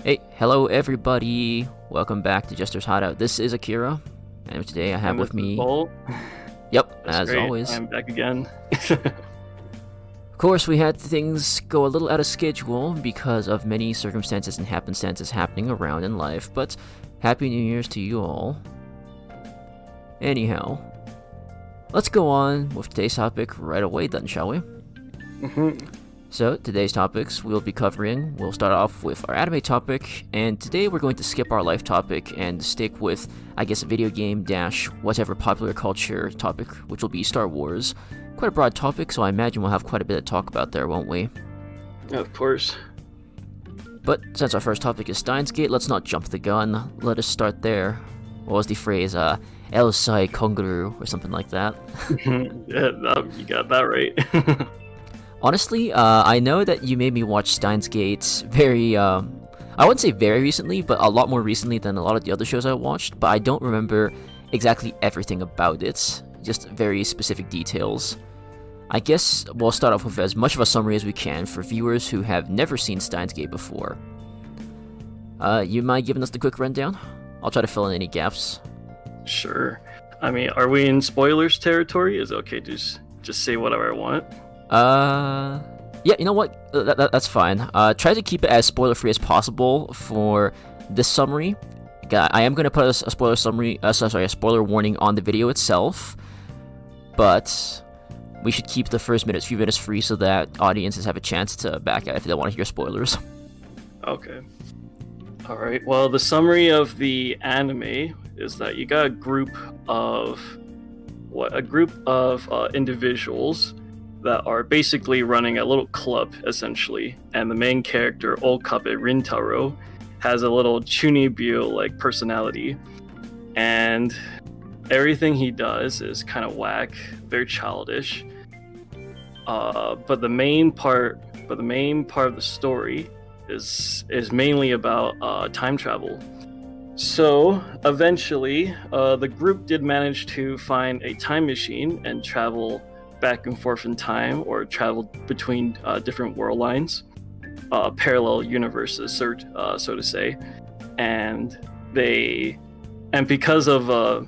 Hey, hello everybody! Welcome back to Jesters Hideout. This is Akira, and today I have with me... Bolt. Yep, That's as great. always. I'm back again. Of course, we had things go a little out of schedule because of many circumstances and happenstances happening around in life, but Happy New Year's to you all. Anyhow, let's go on with today's topic right away then, shall we? So, today's topics we'll start off with our anime topic, and today we're going to skip our life topic and stick with, I guess, a video game -- whatever popular culture topic, which will be Star Wars. Quite a broad topic, so I imagine we'll have quite a bit to talk about there, won't we? Of course. But since our first topic is Steins Gate, let's not jump the gun. Let us start there. What was the phrase? El Sai Konguru, or something like that. Yeah, you got that right. Honestly, I know that you made me watch Steins Gate very, I wouldn't say very recently, but a lot more recently than a lot of the other shows I watched, but I don't remember exactly everything about it, just very specific details. I guess we'll start off with as much of a summary as we can for viewers who have never seen Steins Gate before. You mind giving us the quick rundown? I'll try to fill in any gaps. Sure. I mean, are we in spoilers territory? Is it okay to just say whatever I want? Yeah, you know what? That's fine. Try to keep it as spoiler-free as possible for this summary. I am going to put a spoiler summary, a spoiler warning on the video itself, but we should keep the first few minutes free so that audiences have a chance to back out if they don't want to hear spoilers. Okay. Alright, well, the summary of the anime is that you got a group of individuals that are basically running a little club, essentially, and the main character, Okabe Rintaro, has a little Chunibyo-like personality, and everything he does is kind of whack, very childish. But the main part of the story is mainly about time travel. So eventually, the group did manage to find a time machine and travel back and forth in time, or travel between different world lines, parallel universes, so to say, and because of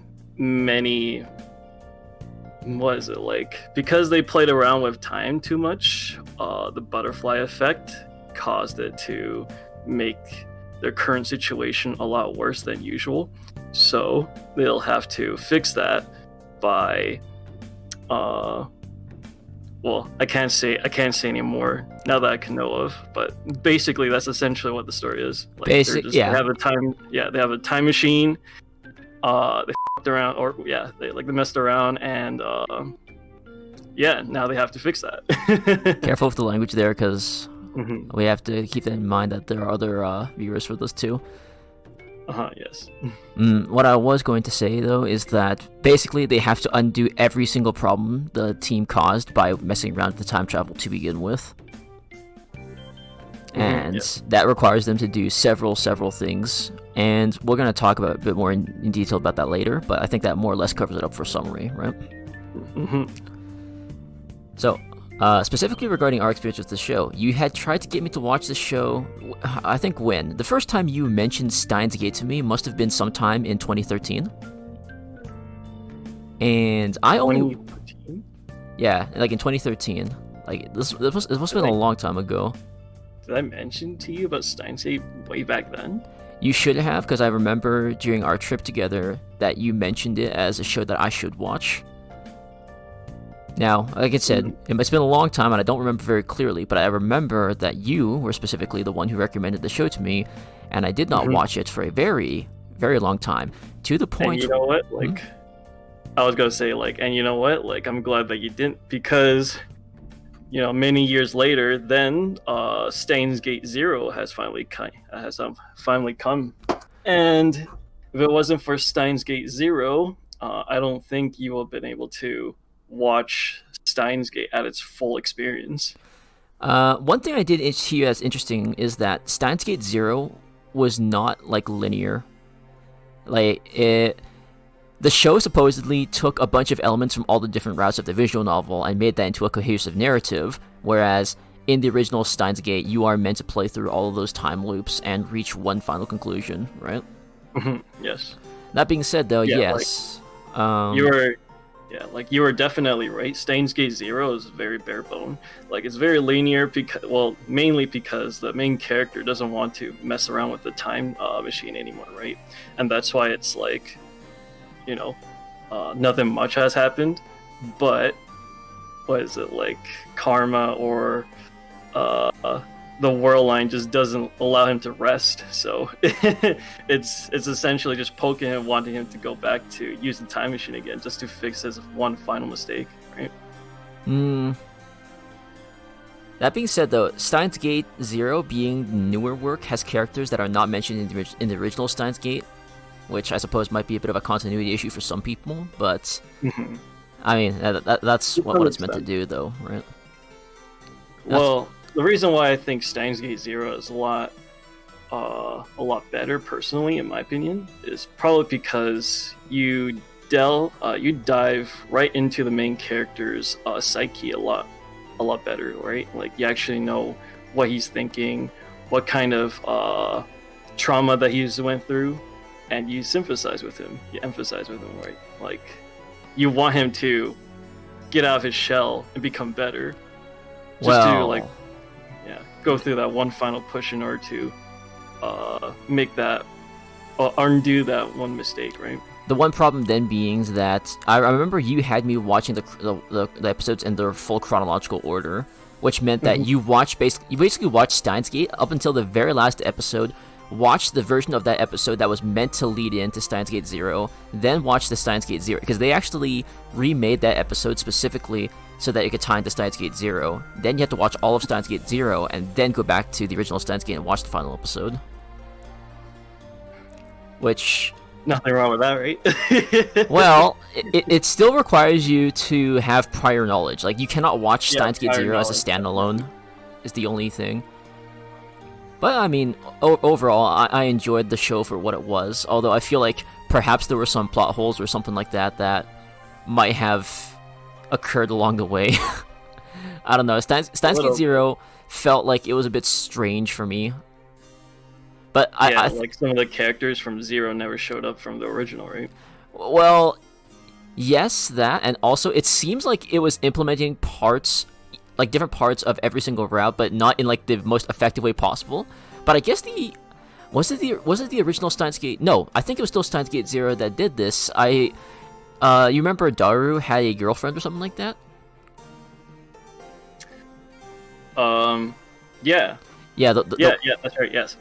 because they played around with time too much, the butterfly effect caused it to make their current situation a lot worse than usual. So they'll have to fix that by well, I can't say anymore now that I can know of, but basically that's essentially what the story is. Like, they have a time machine. They f***ed around, or they messed around, and now they have to fix that. Careful with the language there, because we have to keep in mind that there are other viewers for this too. Yes. What I was going to say, though, is that basically they have to undo every single problem the team caused by messing around with the time travel to begin with. And that requires them to do several things. And we're going to talk about a bit more in detail about that later, but I think that more or less covers it up for summary, right? So, specifically regarding our experience with the show, you had tried to get me to watch the show, I think when? The first time you mentioned Steins Gate to me must have been sometime in 2013. And I only... 2013? Yeah, like in 2013. Like, this must have been a long time ago. Did I mention to you about Steins Gate way back then? You should have, because I remember during our trip together that you mentioned it as a show that I should watch. Now, like I said, it's been a long time and I don't remember very clearly, but I remember that you were specifically the one who recommended the show to me, and I did not watch it for a very, very long time, to the point... And you know what? I was going to say, and you know what? I'm glad that you didn't, because, many years later, then Steins Gate 0 has finally come. And if it wasn't for Steins Gate 0, I don't think you would have been able to watch Steins Gate at its full experience. One thing I did see as interesting is that Steins Gate 0 was not linear. The show supposedly took a bunch of elements from all the different routes of the visual novel and made that into a cohesive narrative, whereas in the original Steins Gate, you are meant to play through all of those time loops and reach one final conclusion, right? Yes. That being said, though, Yeah, yes. You were definitely right. Steins Gate 0 is very bare bone. Like, it's very linear mainly because the main character doesn't want to mess around with the time machine anymore, right? And that's why it's like, nothing much has happened, but what is it, like karma or the world line just doesn't allow him to rest, so it's essentially just poking him, wanting him to go back to use the time machine again just to fix his one final mistake, right? That being said, though, Steins Gate 0 being newer work has characters that are not mentioned in the original Steins Gate, which I suppose might be a bit of a continuity issue for some people, but I mean, that's what it's meant to do, though, right? Well, the reason why I think Steins Gate 0 is a lot better, personally, in my opinion, is probably because you dive right into the main character's psyche a lot better, right? Like, you actually know what he's thinking, what kind of trauma that he's went through, and you sympathize with him. You empathize with him, right? Like, you want him to get out of his shell and become better. Just to go through that one final push in order to make that undo that one mistake, right? The one problem then being that I remember you had me watching the episodes in their full chronological order, which meant that you basically watched Steins Gate up until the very last episode, watched the version of that episode that was meant to lead into Steins Gate 0, then watched the Steins Gate 0, because they actually remade that episode specifically so that it could tie into Steins Gate 0. Then you have to watch all of Steins Gate 0, and then go back to the original Steins Gate and watch the final episode. Which... Nothing wrong with that, right? Well, it still requires you to have prior knowledge. Like, you cannot watch Steins Gate 0 as a standalone, is the only thing. But, I mean, overall, I enjoyed the show for what it was, although I feel like perhaps there were some plot holes or something like that might have occurred along the way. I don't know. Steins Gate 0 felt like it was a bit strange for me. But like some of the characters from 0 never showed up from the original, right? Well, yes, that, and also it seems like it was implementing parts, like different parts of every single route, but not in like the most effective way possible. But I guess was it the original Steins Gate? No, I think it was still Steins Gate 0 that did this. You remember Daru had a girlfriend or something like that? Yeah. Yeah, yeah, that's right, yes.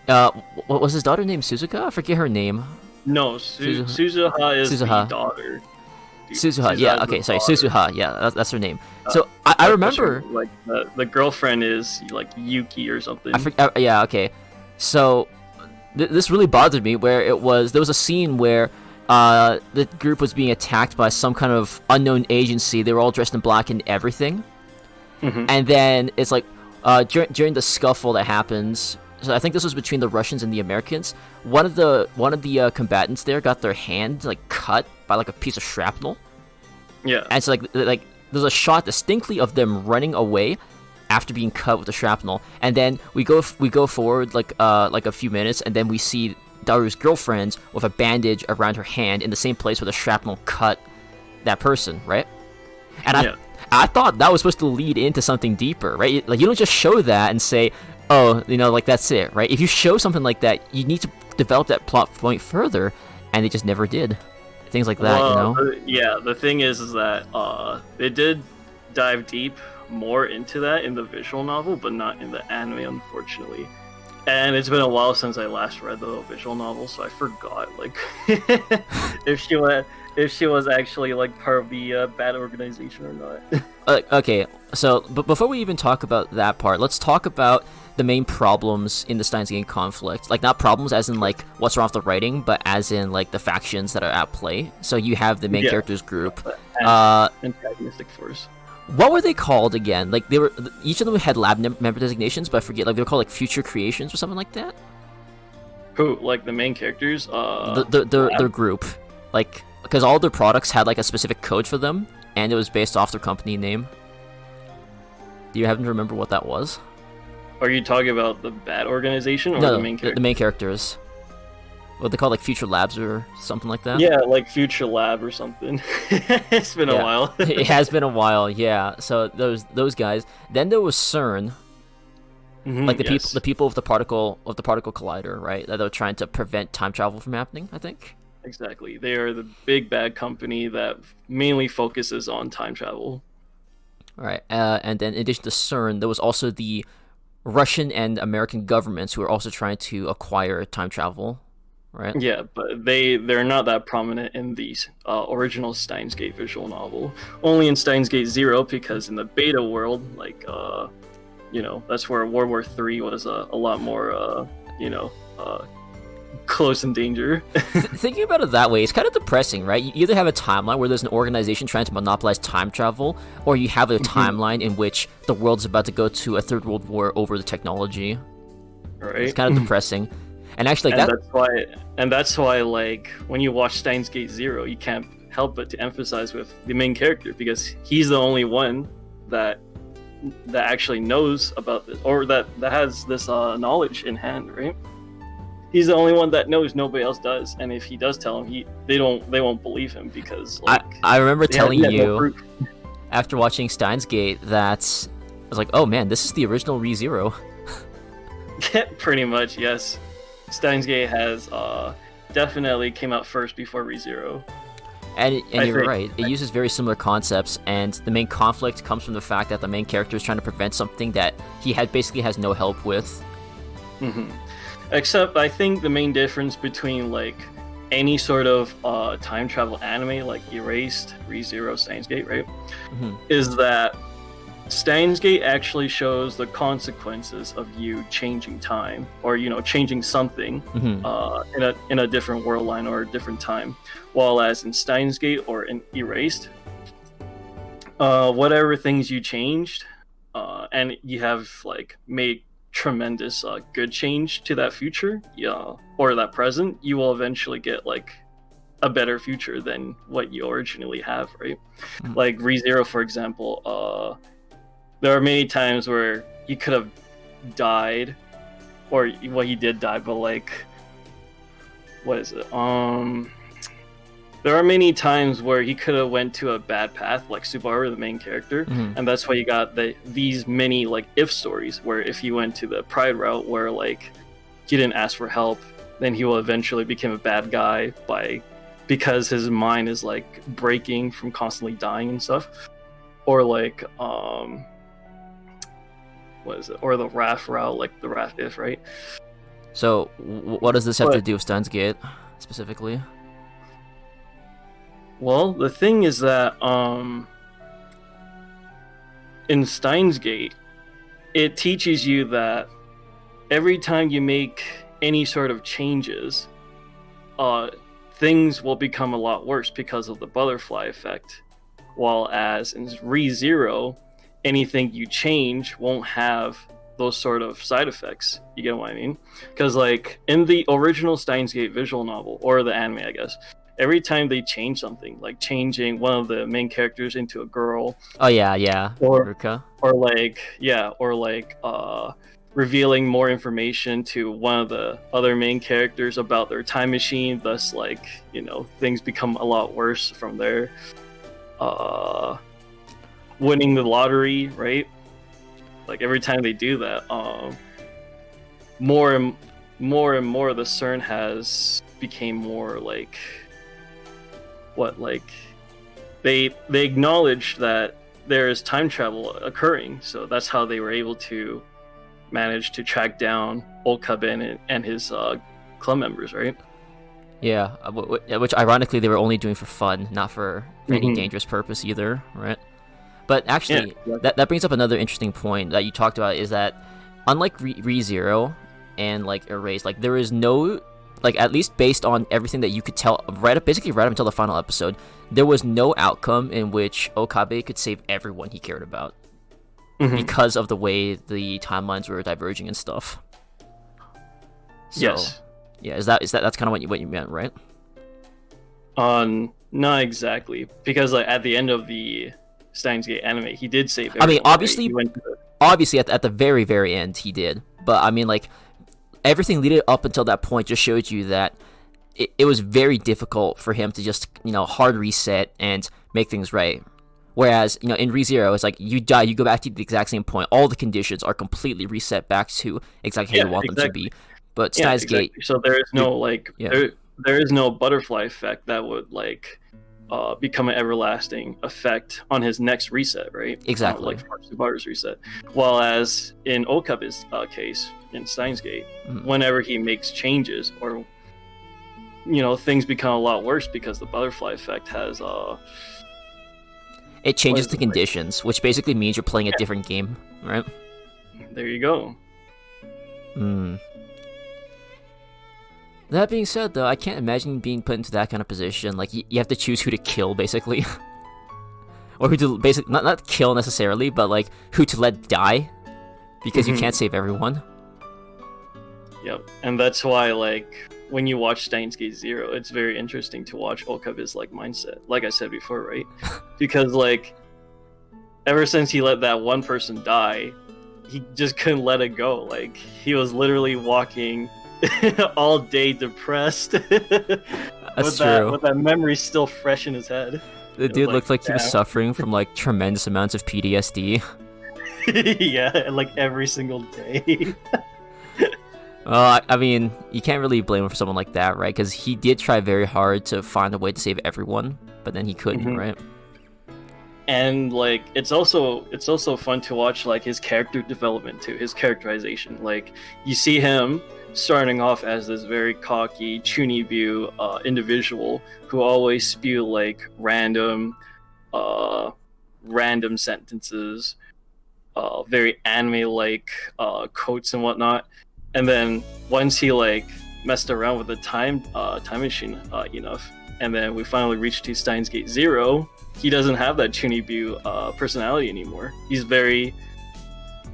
What was his daughter named? Suzuka? I forget her name. No, Suzuha is the daughter. Suzuha, yeah, okay, sorry, Suzuha, yeah, that's her name. So I remember, like the girlfriend is like Yuki or something. Yeah, okay. So this really bothered me. Where there was a scene where the group was being attacked by some kind of unknown agency. They were all dressed in black and everything, and then it's like during the scuffle that happens. So I think this was between the Russians and the Americans. One of the combatants there got their hand like cut by like a piece of shrapnel. Yeah. And so like there's a shot distinctly of them running away after being cut with the shrapnel, and then we go forward like a few minutes, and then we see Daru's girlfriend with a bandage around her hand in the same place where the shrapnel cut that person, right? And I thought that was supposed to lead into something deeper, right? Like, you don't just show that and say, oh, like, that's it, right? If you show something like that, you need to develop that plot point further, and they just never did. Things like that, The thing is that they did dive deep more into that in the visual novel, but not in the anime, unfortunately. And it's been a while since I last read the visual novel, so I forgot, like, if she was actually like part of the bad organization or not. Okay, so but before we even talk about that part, let's talk about the main problems in the Steins Gate conflict. Like, not problems as in like what's wrong with the writing, but as in like the factions that are at play. So you have the main characters group, antagonistic force. What were they called again? Like, they were, each of them had lab member designations, but I forget. Like, they were called like future creations or something like that. Who, like the main characters? Their group, like, because all their products had like a specific code for them, and it was based off their company name. Do you happen to remember what that was? Are you talking about the bad organization or No, the main character? the main characters. What they call like Future Labs or something like that. Yeah, like Future Lab or something. It's been a while. It has been a while, yeah. So those guys. Then there was CERN, like the people of the particle collider, right? That are trying to prevent time travel from happening. I think. Exactly. They are the big bad company that mainly focuses on time travel. All right, and then in addition to CERN, there was also the Russian and American governments who are also trying to acquire time travel. Right. Yeah, but they're not that prominent in the original Steins Gate visual novel. Only in Steins Gate 0, because in the beta world, like that's where World War III was a lot more close in danger. Thinking about it that way, it's kind of depressing, right? You either have a timeline where there's an organization trying to monopolize time travel, or you have a timeline in which the world's about to go to a third world war over the technology. Right. It's kind of depressing. And actually, that's why, like, when you watch Steins Gate 0, you can't help but to emphasize with the main character, because he's the only one that actually knows about this, or that has this knowledge in hand, right? He's the only one that knows. Nobody else does, and if he does tell him, they won't believe him, because like, I remember telling you no after watching Steins Gate that I was like, oh man, this is the original ReZero. Pretty much, yes. Steins Gate has definitely came out first before ReZero. And you're right. It uses very similar concepts, and the main conflict comes from the fact that the main character is trying to prevent something that he basically has no help with. Except, I think the main difference between like any sort of time travel anime, like Erased, ReZero, Steins Gate, right, is that Steins Gate actually shows the consequences of you changing time, or changing something in a different world line or a different time. While as in Steins Gate or in Erased, whatever things you changed, and you have like made tremendous good change to that future, or that present, you will eventually get like a better future than what you originally have, right? Like ReZero, for example, there are many times where he could have died, or he did die, but like, what is it? There are many times where he could have went to a bad path, like Subaru, the main character, and that's why you got these many like if stories, where if he went to the Pride route, where like he didn't ask for help, then he will eventually become a bad guy because his mind is like breaking from constantly dying and stuff, or like what is it? Or the RAF route, like the RAF if, right? So, what does this have to do with Steins Gate specifically? Well, the thing is that in Steins Gate, it teaches you that every time you make any sort of changes, things will become a lot worse because of the butterfly effect. While as in ReZero, anything you change won't have those sort of side effects. You get what I mean? Because like in the original Steins Gate visual novel, or the anime, I guess, every time they change something, like changing one of the main characters into a girl. Oh yeah, Ruka. Or revealing more information to one of the other main characters about their time machine. Thus, like things become a lot worse from there. Winning the lottery, right? Like every time they do that, more and more the CERN has became more like they acknowledge that there is time travel occurring, so that's how they were able to manage to track down Old Cabin and his club members, right? Yeah, which ironically they were only doing for fun, not for any dangerous purpose either, right? But actually, that brings up another interesting point that you talked about, is that unlike ReZero and like Erased, like there is no, like at least based on everything that you could tell basically right up until the final episode, there was no outcome in which Okabe could save everyone he cared about because of the way the timelines were diverging and stuff. So, yes. Yeah, that's kind of what you meant, right? Not exactly, because like at the end of the Steins Gate anime, he did save everyone. I mean, obviously, right? obviously at the very, very end he did. But I mean, like, everything leading up until that point just showed you that it was very difficult for him to just, hard reset and make things right. Whereas, in ReZero, it's like you die, you go back to the exact same point. All the conditions are completely reset back to exactly how you want them to be. But Steins Gate... So there is no, there is no butterfly effect that would, become an everlasting effect on his next reset, right? Exactly. Like Subaru's reset. While as in Okabe's case, in Steins Gate, whenever he makes changes or things become a lot worse because the butterfly effect has it changes the conditions, which basically means you're playing a different game, right? There you go. That being said, though, I can't imagine being put into that kind of position. Like, you have to choose who to kill, basically. Or who to basically not kill necessarily, but like who to let die, because you can't save everyone. Yep, and that's why when you watch Steins Gate 0, it's very interesting to watch Okabe's mindset. Like I said before, right? Because ever since he let that one person die, he just couldn't let it go. He was literally walking all day depressed. That's true. With that memory still fresh in his head. The dude looked like he was suffering from tremendous amounts of PTSD. Yeah, every single day. Well, I mean, you can't really blame him for someone like that, right? Because he did try very hard to find a way to save everyone, but then he couldn't, right? And it's also fun to watch his character development too, his characterization. You see him starting off as this very cocky, chunibu individual who always spew random sentences, very anime-like quotes and whatnot. And then once he messed around with the time machine enough, and then we finally reached to Steins Gate 0, he doesn't have that chunibu personality anymore. He's very,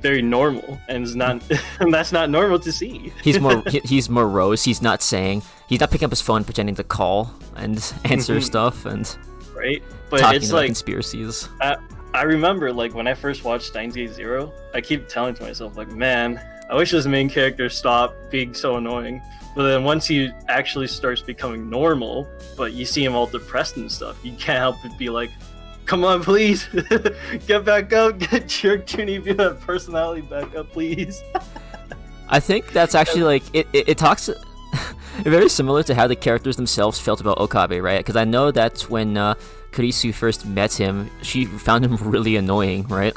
very normal, and is not and that's not normal to see. He's morose. He's not picking up his phone, pretending to call and answer stuff, and right. But talking it's about conspiracies. I remember when I first watched Steins Gate 0, I keep telling to myself man, I wish this main character stopped being so annoying. But then once he actually starts becoming normal, but you see him all depressed and stuff, you can't help but be come on, please, get back up, get your chunibu personality back up, please. I think that's actually it talks very similar to how the characters themselves felt about Okabe, right? Because I know that when Kurisu first met him, she found him really annoying, right?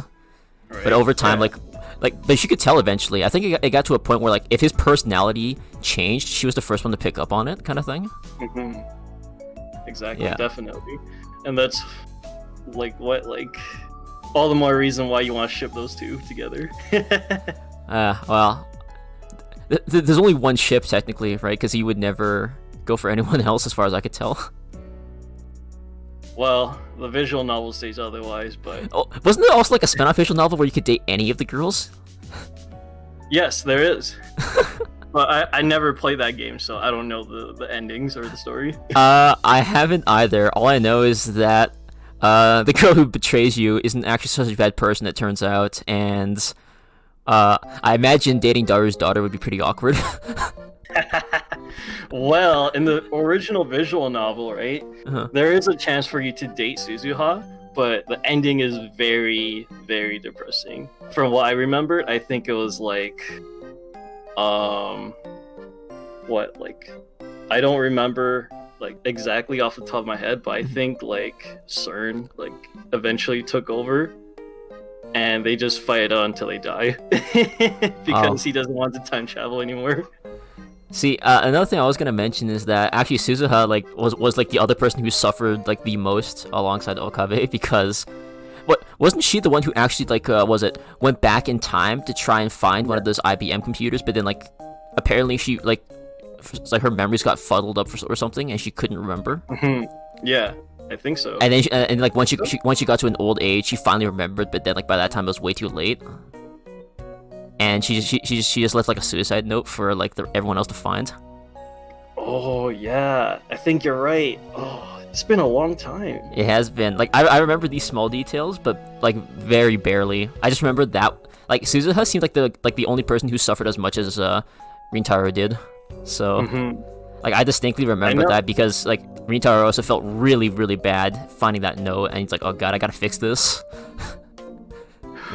But over time, but she could tell eventually. I think it got to a point where if his personality changed, she was the first one to pick up on it, kind of thing. Exactly, definitely. And that's all the more reason why you want to ship those two together. Well, there's only one ship technically, right? Because he would never go for anyone else, as far as I could tell. Well, the visual novel says otherwise, but... Oh, wasn't there also a spin-off visual novel where you could date any of the girls? Yes, there is. But I never played that game, so I don't know the endings or the story. I haven't either. All I know is that the girl who betrays you isn't actually such a bad person, it turns out, and I imagine dating Daru's daughter would be pretty awkward. Well, in the original visual novel, right, there is a chance for you to date Suzuha, but the ending is very, very depressing. From what I remembered, I think it was I don't remember exactly off the top of my head, but I think CERN eventually took over, and they just fight on until they die because he doesn't want to time travel anymore. See, another thing I was gonna mention is that actually Suzuha was the other person who suffered the most alongside Okabe, because wasn't she the one who actually went back in time to try and find one of those IBM computers, but then apparently she her memories got fuddled up or something and she couldn't remember. Yeah, I think so. And then once she got to an old age, she finally remembered, but then by that time it was way too late. And she just left a suicide note for everyone else to find. Oh yeah, I think you're right. Oh, it's been a long time. It has been. I remember these small details, but very barely. I just remember like Suzuha seems like the only person who suffered as much as Rintaro did. So like I distinctly remember that because like Rintaro also felt really really bad finding that note, and he's like, oh god, I gotta fix this.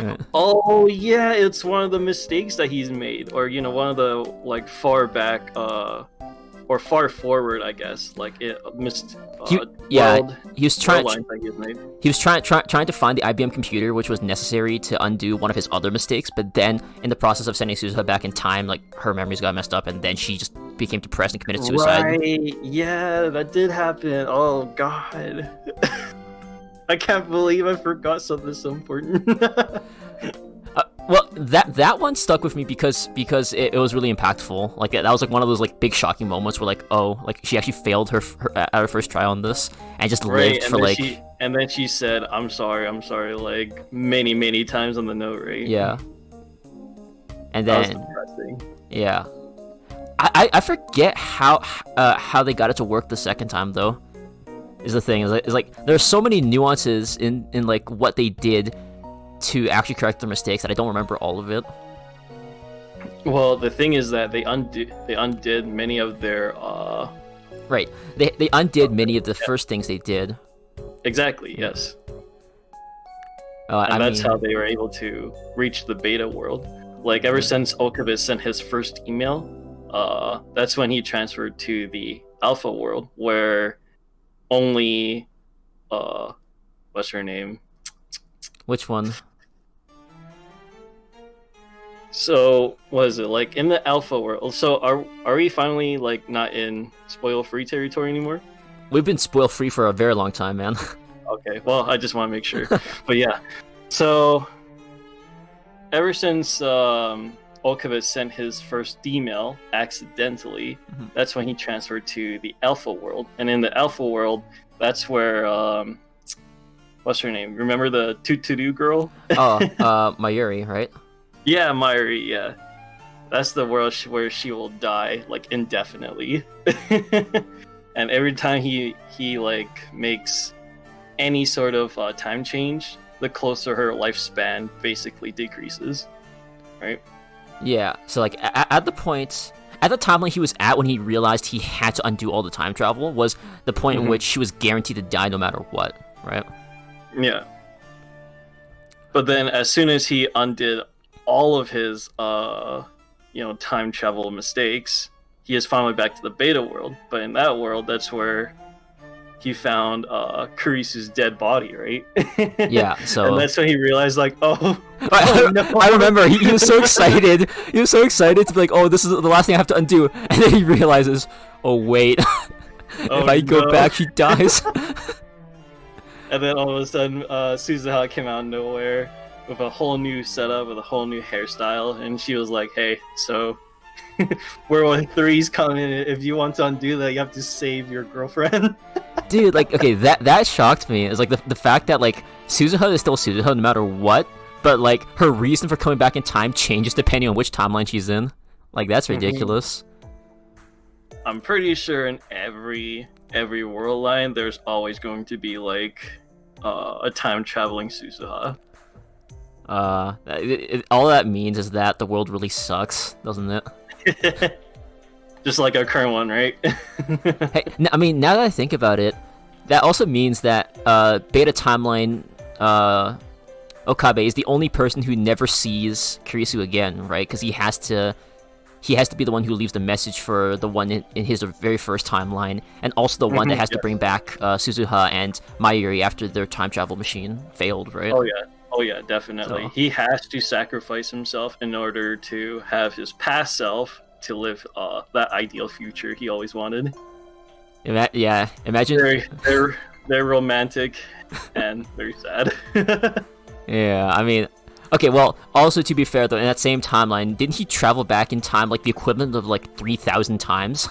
Yeah. Oh yeah, it's one of the mistakes that he's made, or one of the like far back or far forward, I guess. Like it missed. He was trying to find the IBM computer, which was necessary to undo one of his other mistakes. But then, in the process of sending Suzuha back in time, like her memories got messed up, and then she just became depressed and committed suicide. Right? Yeah, that did happen. Oh god, I can't believe I forgot something so important. Well, that one stuck with me because it was really impactful. Like that was like one of those like big shocking moments where like, oh, like she actually failed her at her first try on this and just lived for like. And then she said, "I'm sorry," like many times on the note, right? Yeah. And then. That was depressing. Yeah. I forget how they got it to work the second time though. Is the thing is like there's so many nuances in like what they did to actually correct their mistakes that I don't remember all of it. Well, the thing is that they undid many of their right. They undid many of the first things they did. Exactly. Yes. And that's how they were able to reach the beta world. Like ever since Okabe sent his first email, that's when he transferred to the alpha world, where only what's her name? Which one? So, what is it, like, in the alpha world, so are we finally, like, not in spoil-free territory anymore? We've been spoil-free for a very long time, man. Okay, well, I just want to make sure. But yeah, so, ever since Okabe sent his first email accidentally, that's when he transferred to the alpha world. And in the alpha world, that's where, what's her name? Remember the to-do girl? Mayuri, right? Yeah, Mayuri, yeah. That's the world where she will die, like, indefinitely. And every time he like, makes any sort of time change, the closer her lifespan basically decreases. Right? Yeah, so, like, at the timeline he was at when he realized he had to undo all the time travel was the point in which she was guaranteed to die no matter what, right? Yeah. But then as soon as he undid all of his time travel mistakes, he is finally back to the beta world. But in that world, that's where he found Kurisu's dead body, right? Yeah, so and that's when he realized, like, no. I remember he was so excited. He was so excited to be like, oh, this is the last thing I have to undo, and then he realizes, oh wait, if I go back, she dies. And then all of a sudden, Suzuha came out of nowhere with a whole new setup, with a whole new hairstyle, and she was like, hey, so World 3's coming, if you want to undo that, you have to save your girlfriend. Dude, like, okay, that shocked me. It's like the fact that, like, Suzuha is still Suzuha no matter what, but, like, her reason for coming back in time changes depending on which timeline she's in. Like, that's ridiculous. I'm pretty sure in every world line, there's always going to be, like, a time-traveling Suzuha. All that means is that the world really sucks, doesn't it? Just like our current one, right? Hey, I mean, now that I think about it, that also means that Beta Timeline Okabe is the only person who never sees Kurisu again, right? Because he has to be the one who leaves the message for the one in his very first timeline, and also the one that has to bring back Suzuha and Mayuri after their time travel machine failed, right? Oh yeah, definitely. So. He has to sacrifice himself in order to have his past self to live that ideal future he always wanted. Yeah, imagine. They're romantic and very sad. Yeah, I mean, okay, well, also to be fair though, in that same timeline, didn't he travel back in time like the equivalent of like 3,000 times?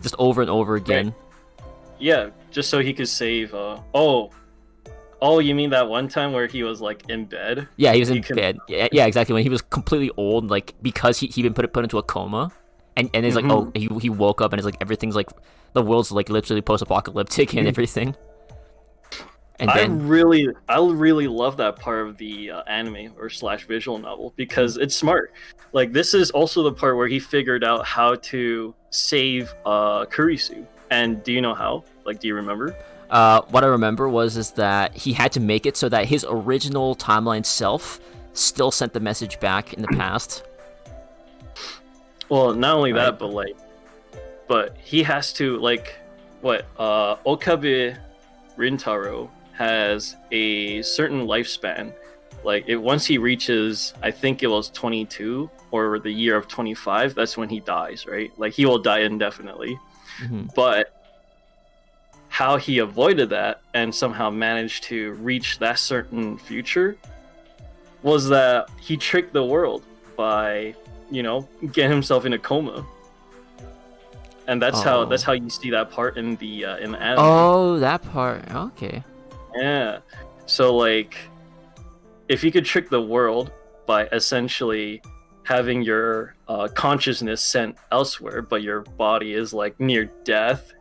Just over and over again. Right. Yeah, just so he could save, Oh, you mean that one time where he was, like, in bed? Yeah, he was in bed. Yeah, exactly, when he was completely old, like, because he been put into a coma, and it's like, oh, he woke up, and it's like, everything's, like, the world's, like, literally post-apocalyptic and everything. And I then really love that part of the anime or slash visual novel because it's smart. Like this is also the part where he figured out how to save Kurisu. And do you know how? Like, do you remember? what I remember is that he had to make it so that his original timeline self still sent the message back in the past. Well, not only Right. that, but he has to Okabe Rintaro has a certain lifespan. Like once he reaches, I think it was 22 or the year of 25, that's when he dies, right? Like he will die indefinitely. Mm-hmm. But how he avoided that and somehow managed to reach that certain future was that he tricked the world by, getting himself in a coma. And that's how you see that part in the anime. Oh, that part. Okay. Yeah. So like, if you could trick the world by essentially having your consciousness sent elsewhere, but your body is like near death,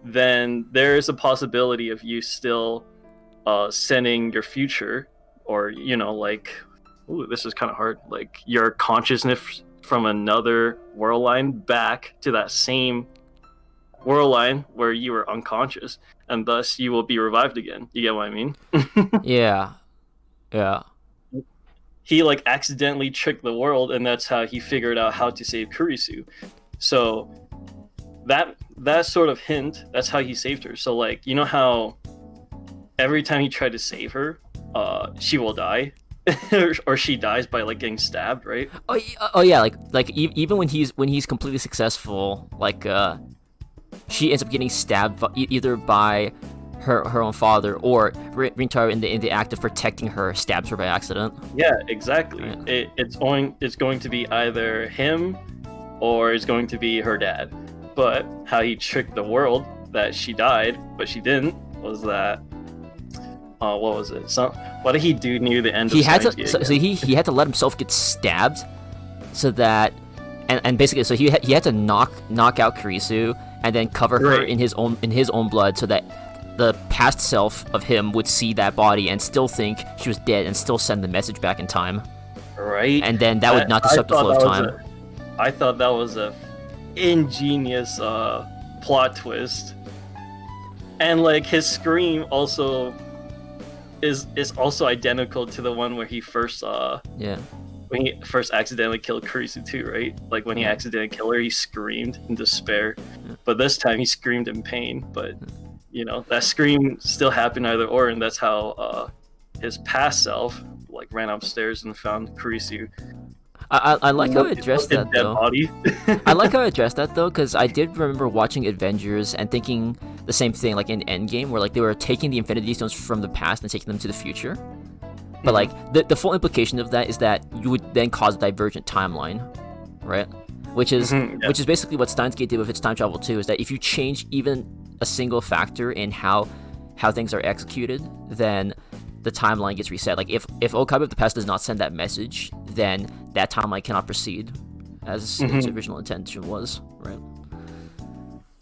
then there is a possibility of you still sending your future, or this is kind of hard. Like your consciousness from another world line back to that same world line where you were unconscious, and thus you will be revived again. You get what I mean? Yeah. He like accidentally tricked the world, and that's how he figured out how to save Kurisu. So that sort of hint, that's how he saved her. So like, you know how every time he tried to save her, she will die. or she dies by like getting stabbed, right? Oh yeah, like even when he's completely successful, like she ends up getting stabbed either by her own father, or Rintaro in the act of protecting her stabs her by accident. Yeah, exactly. Right. It's going to be either him or it's going to be her dad. But how he tricked the world that she died, but she didn't, was that what was it? What did he do near the end of Steins Gate? So he had to let himself get stabbed, so that and basically so he had to knock out Kurisu and then cover her in his own blood, so that the past self of him would see that body and still think she was dead and still send the message back in time. Right. And then that would not disrupt the flow of time. I thought that was a ingenious plot twist. And like his scream also is also identical to the one where he first when he first accidentally killed Kurisu too, right? Like when he accidentally killed her, he screamed in despair. But this time he screamed in pain. But that scream still happened either or, and that's how his past self like ran upstairs and found Kurisu. I like how it addressed that though. Body. I like how it addressed that though, because I did remember watching Avengers and thinking the same thing, like in Endgame, where like they were taking the Infinity Stones from the past and taking them to the future. But like the full implication of that is that you would then cause a divergent timeline, right? Which is basically what Steins Gate did with its time travel too. Is that if you change even a single factor in how things are executed, then the timeline gets reset. Like if Okabe of the past does not send that message, then that timeline cannot proceed as its original intention was, right?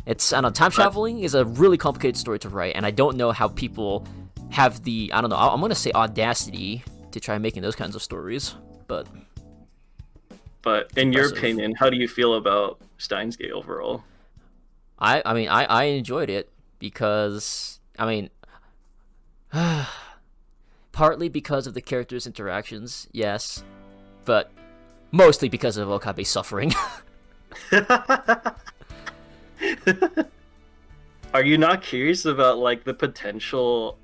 I don't know, time traveling is a really complicated story to write, and I don't know how people have the, I'm gonna say audacity to try making those kinds of stories, but in your opinion, how do you feel about Steins Gate overall? I enjoyed it because partly because of the characters' interactions, yes, but mostly because of Okabe's suffering. Are you not curious about like the potential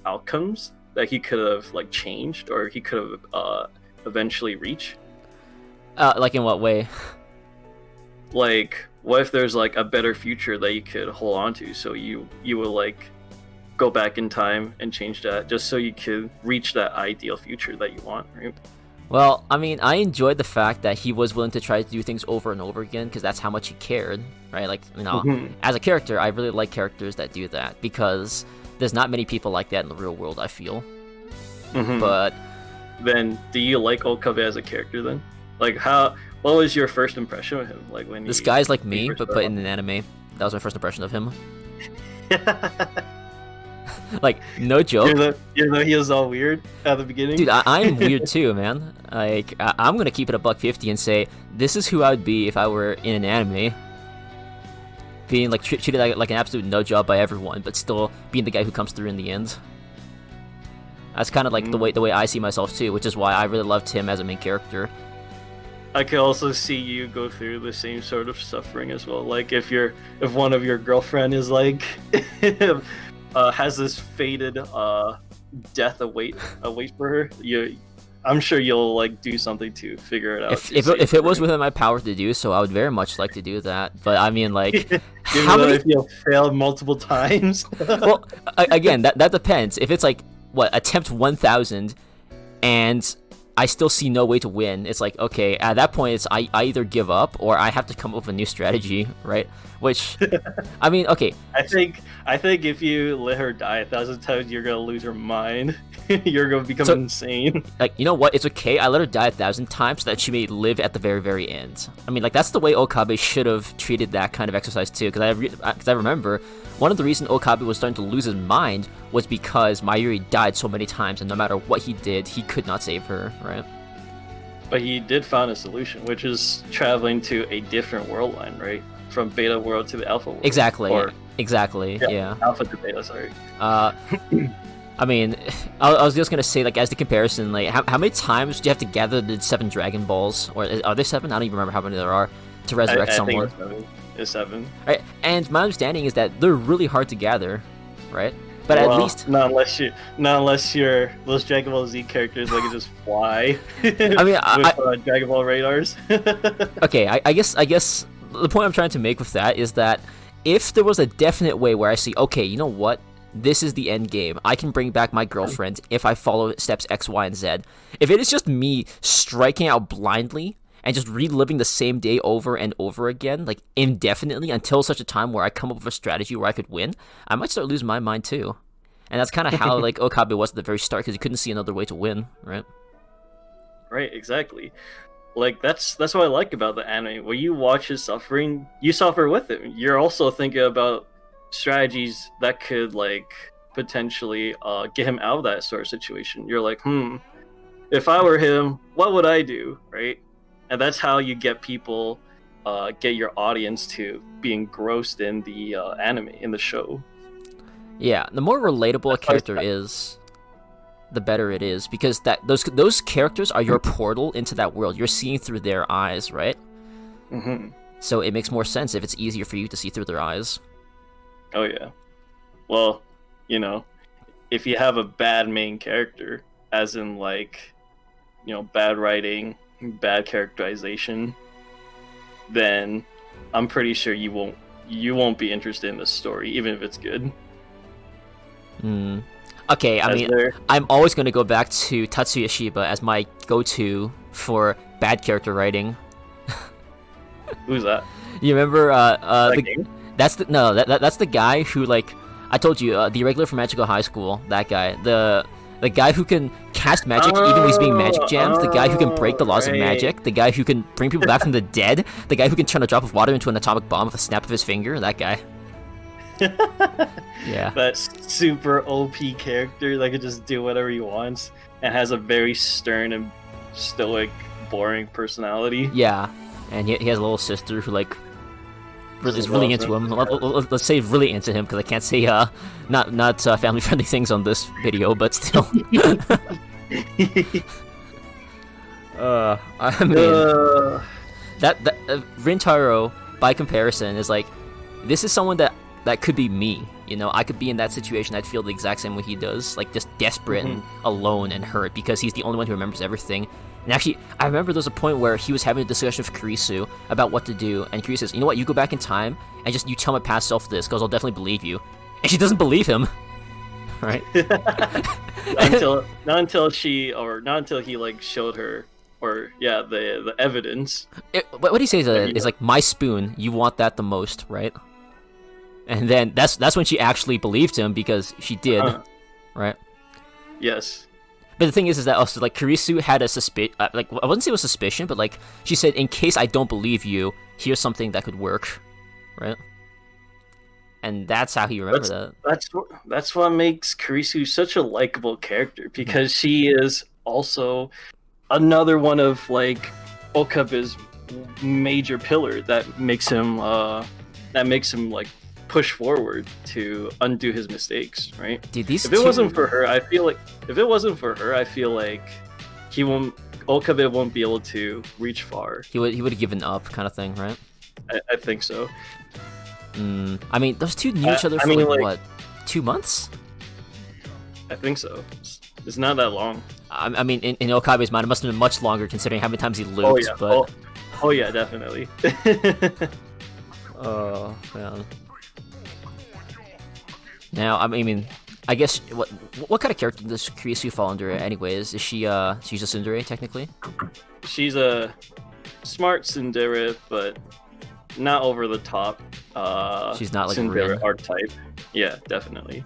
outcomes that he could have like changed, or he could have eventually reached? Like in what way? Like, what if there's like a better future that you could hold on to, so you will like go back in time and change that just so you could reach that ideal future that you want, right? Well, I enjoyed the fact that he was willing to try to do things over and over again, because that's how much he cared, right? Like, as a character, I really like characters that do that, because there's not many people like that in the real world, I feel. But then, do you like Okabe as a character then? Like, what was your first impression of him? Like when this guy's like me, but in an anime. That was my first impression of him. Like, no joke. Even though he was all weird at the beginning. Dude, I'm weird too, man. Like, I'm gonna keep it a $1.50 and say, this is who I would be if I were in an anime. Being, like, treated like an absolute no job by everyone, but still being the guy who comes through in the end. That's kind of like the way I see myself too, which is why I really loved him as a main character. I could also see you go through the same sort of suffering as well. Like if one of your girlfriend is like has this fated death await for her, I'm sure you'll like do something to figure it out. If it was within my power to do so, I would very much like to do that. But I mean, like, if you failed multiple times. Well, again, that depends. If it's like attempt 1,000, and I still see no way to win, it's like, okay, at that point, it's I either give up or I have to come up with a new strategy, right? Which, I mean, okay. I think if you let her die 1,000 times, you're gonna lose your mind. You're gonna become insane. Like, you know what? It's okay. I let her die 1,000 times so that she may live at the very, very end. I mean, like, that's the way Okabe should have treated that kind of exercise too. Because I remember one of the reasons Okabe was starting to lose his mind was because Mayuri died so many times, and no matter what he did, he could not save her, right? But he did find a solution, which is traveling to a different world line, right? From Beta world to the Alpha world. Exactly. Yeah. Alpha to Beta, sorry. I mean, I was just gonna say, like, as the comparison, like, how many times do you have to gather the 7 Dragon Balls, or are there 7? I don't even remember how many there are, to resurrect someone. I think it's 7. Right, and my understanding is that they're really hard to gather, right? But at least not unless you're those Dragon Ball Z characters that can just fly. I mean, with Dragon Ball radars. Okay, I guess the point I'm trying to make with that is that if there was a definite way where I see, okay, you know what? This is the end game. I can bring back my girlfriend if I follow steps X, Y, and Z. If it is just me striking out blindly and just reliving the same day over and over again, like indefinitely until such a time where I come up with a strategy where I could win, I might start losing my mind too. And that's kind of how like Okabe was at the very start, because he couldn't see another way to win, right? Right, exactly. Like that's what I like about the anime. When you watch his suffering, you suffer with him. You're also thinking about strategies that could like potentially get him out of that sort of situation. You're like, if I were him, what would I do, right? And that's how you get people, get your audience to be engrossed in the anime, in the show. Yeah, the more relatable a character is, the better it is, because those characters are your portal into that world. You're seeing through their eyes, right? Mm-hmm. So it makes more sense if it's easier for you to see through their eyes. Oh yeah. Well, you know, if you have a bad main character, as in like, you know, bad writing, bad characterization, then I'm pretty sure you won't be interested in the story, even if it's good. Okay, I mean, I'm always going to go back to Tatsuya Shiba as my go-to for bad character writing. Who's that? You remember that's the guy who, like, I told you, the irregular from Magical High School, that guy. The guy who can cast magic even when he's being magic jammed, the guy who can break the laws of magic, the guy who can bring people back from the dead, the guy who can turn a drop of water into an atomic bomb with a snap of his finger, that guy. Yeah. That super OP character that can just do whatever he wants and has a very stern and stoic, boring personality. Yeah, and he has a little sister who, like, is really into him. Let's say really into him, because I can't say not family friendly things on this video, but still. I mean, that Rintaro, by comparison, is like, this is someone that could be me. You know, I could be in that situation. I'd feel the exact same way he does, like just desperate and alone and hurt, because he's the only one who remembers everything. And actually, I remember there was a point where he was having a discussion with Kurisu about what to do, and Kurisu says, you know what, you go back in time, and just you tell my past self this, because I'll definitely believe you. And she doesn't believe him. Right? not until he, like, showed her, or, yeah, the evidence. What he says is, like, my spoon, you want that the most, right? And then that's when she actually believed him, because she did, right? Yes. But the thing is that also, like, Kurisu had a like, I wouldn't say it was suspicion, but, like, she said, in case I don't believe you, here's something that could work, right? and that's how he remembers that. That's what makes Karisu such a likable character, because she is also another one of like Okabe's major pillar that makes him like push forward to undo his mistakes, right? Dude, if it wasn't for her, I feel like Okabe won't be able to reach far. He would have given up, kind of thing, right? I think so. I mean, those two knew each other for what, 2 months? I think so. It's not that long. I mean, in Okabe's mind, it must have been much longer considering how many times he lived. Oh yeah, definitely. Oh man. Now, I mean, I guess what kind of character does Kurisu fall under? Anyways, is she's a tsundere technically? She's a smart tsundere, but not over the top. She's not like tsundere Rin. archetype. Yeah, definitely.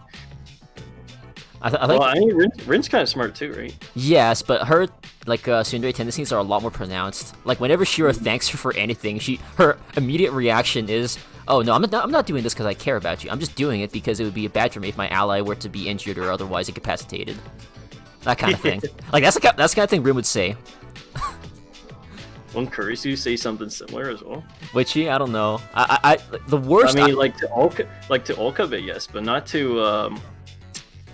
I think. Well, I mean, Rin's kind of smart too, right? Yes, but her tsundere tendencies are a lot more pronounced. Like whenever Shiro thanks her for anything, her immediate reaction is, "Oh no, I'm not doing this because I care about you. I'm just doing it because it would be bad for me if my ally were to be injured or otherwise incapacitated." That kind of thing. Like that's the kind of thing Rin would say. Won't Kurisu say something similar as well? Would she? I don't know. I the worst. I mean, like to Okabe, yes, but not to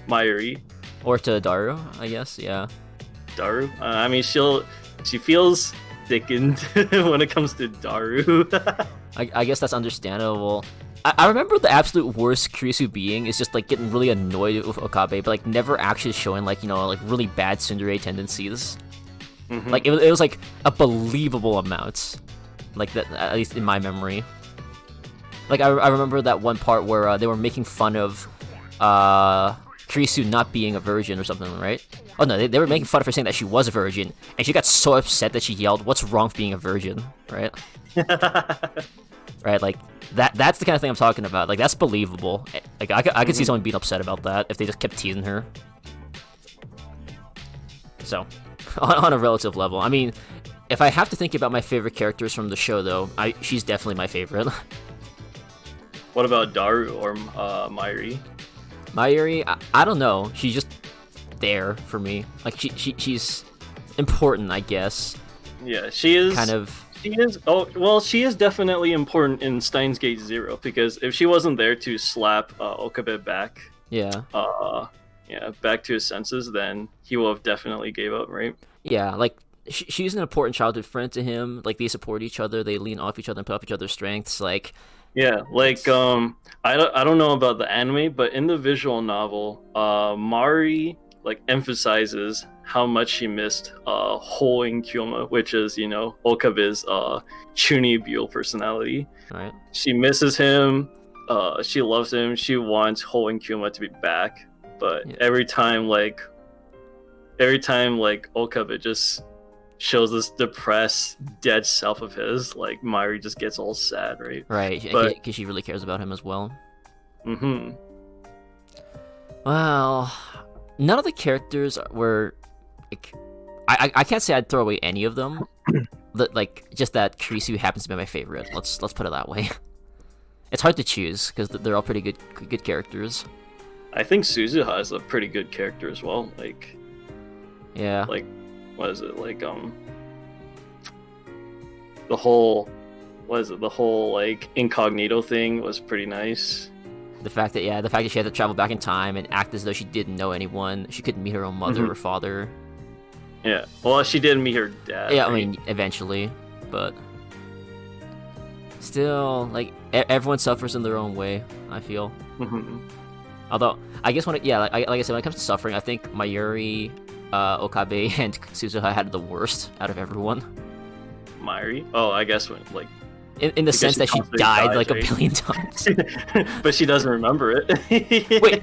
Mayuri or to Daru, I guess. Yeah. Daru. I mean, she feels thickened when it comes to Daru. I guess that's understandable. I remember the absolute worst Kurisu being is just like getting really annoyed with Okabe, but like never actually showing like like really bad tsundere tendencies. Mm-hmm. Like it was like a believable amount, like that, at least in my memory. Like I remember that one part where they were making fun of Kurisu not being a virgin or something, right? Oh no, they were making fun of her saying that she was a virgin, and she got so upset that she yelled, "What's wrong with being a virgin?" Right? Right, like that's the kind of thing I'm talking about. Like that's believable. Like I could see someone being upset about that if they just kept teasing her. So, on a relative level, I mean, if I have to think about my favorite characters from the show, though, she's definitely my favorite. What about Daru or Mayuri? Mayuri, I don't know. She's just there for me. Like she's important, I guess. Yeah, she is kind of. She is. Oh well, she is definitely important in Steins Gate 0 because if she wasn't there to slap Okabe back, back to his senses, then he would have definitely gave up, right? Yeah, like she's an important childhood friend to him. Like they support each other, they lean off each other and put up each other's strengths. Like. Yeah, like I don't know about the anime, but in the visual novel, Mari like emphasizes how much she missed Hoing Kyoma, which is Okabe's Chunibyo personality. Right. She misses him. She loves him. She wants Hoing Kyoma to be back, but every time Okabe just shows this depressed, dead self of his, like Mayuri just gets all sad, right? Right, because she really cares about him as well. Mm-hmm. Well, none of the characters were like, I can't say I'd throw away any of them. Like just that Kurisu happens to be my favorite. Let's put it that way. It's hard to choose because they're all pretty good characters. I think Suzuha is a pretty good character as well. Like, yeah, like. What is it like? The whole like incognito thing was pretty nice. The fact that she had to travel back in time and act as though she didn't know anyone. She couldn't meet her own mother or father. Yeah, well, she did meet her dad. Yeah, right? I mean, eventually, but still, like everyone suffers in their own way. I feel. Mm-hmm. Although I guess like I said, when it comes to suffering, I think Mayuri, Okabe, and Suzuha had the worst out of everyone. Mayuri? Oh, I guess when like. In the sense that she died like right? a billion times. But she doesn't remember it. Wait,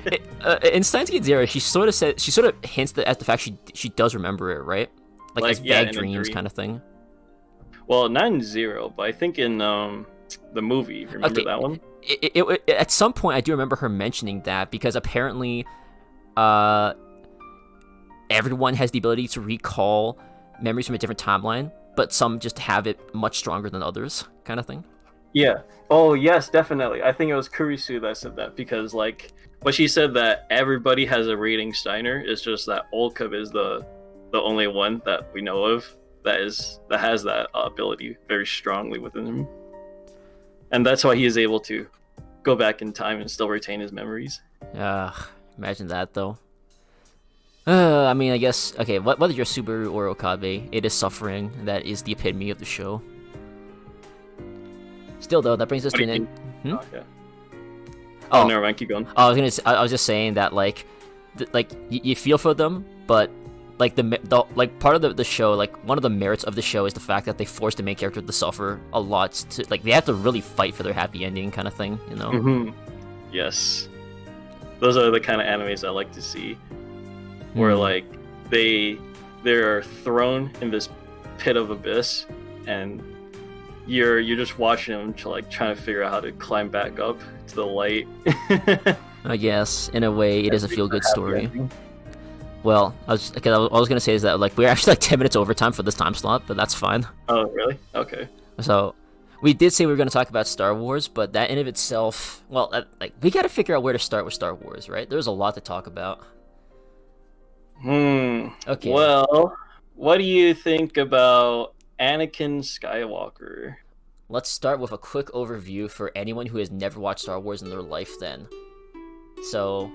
in Steins Gate 0, she sort of hints at the fact she does remember it, right? Like as vague dreams kind of thing. Well, not in 0, but I think in the movie. Remember that one? At some point, I do remember her mentioning that because apparently, everyone has the ability to recall memories from a different timeline, but some just have it much stronger than others, kind of thing. Yeah. Oh yes, definitely. I think it was Kurisu that said that because like, but she said that everybody has a rating Steiner. It's just that Olcub is the only one that we know of that has that ability very strongly within him, and that's why he is able to go back in time and still retain his memories. Imagine that though. I mean, I guess okay. Whether you're Subaru or Okabe, it is suffering that is the epitome of the show. Still, though, that brings us to an end. Oh, yeah. Oh, never mind. Keep going. I was just saying that like, you feel for them, but like the like part of the show, like one of the merits of the show is the fact that they force the main character to suffer a lot. To like, they have to really fight for their happy ending, kind of thing, you know? Mm-hmm. Yes, those are the kind of animes I like to see, where like they're thrown in this pit of abyss, and you're just watching them to like trying to figure out how to climb back up to the light. I guess in a way it is a feel-good story. Well, I was gonna say is that like we're actually like 10 minutes overtime for this time slot, but that's fine. Oh really? Okay. So we did say we were gonna talk about Star Wars, but that in of itself, well, like we gotta figure out where to start with Star Wars, right? There's a lot to talk about. Okay. Well, what do you think about Anakin Skywalker? Let's start with a quick overview for anyone who has never watched Star Wars in their life then. So,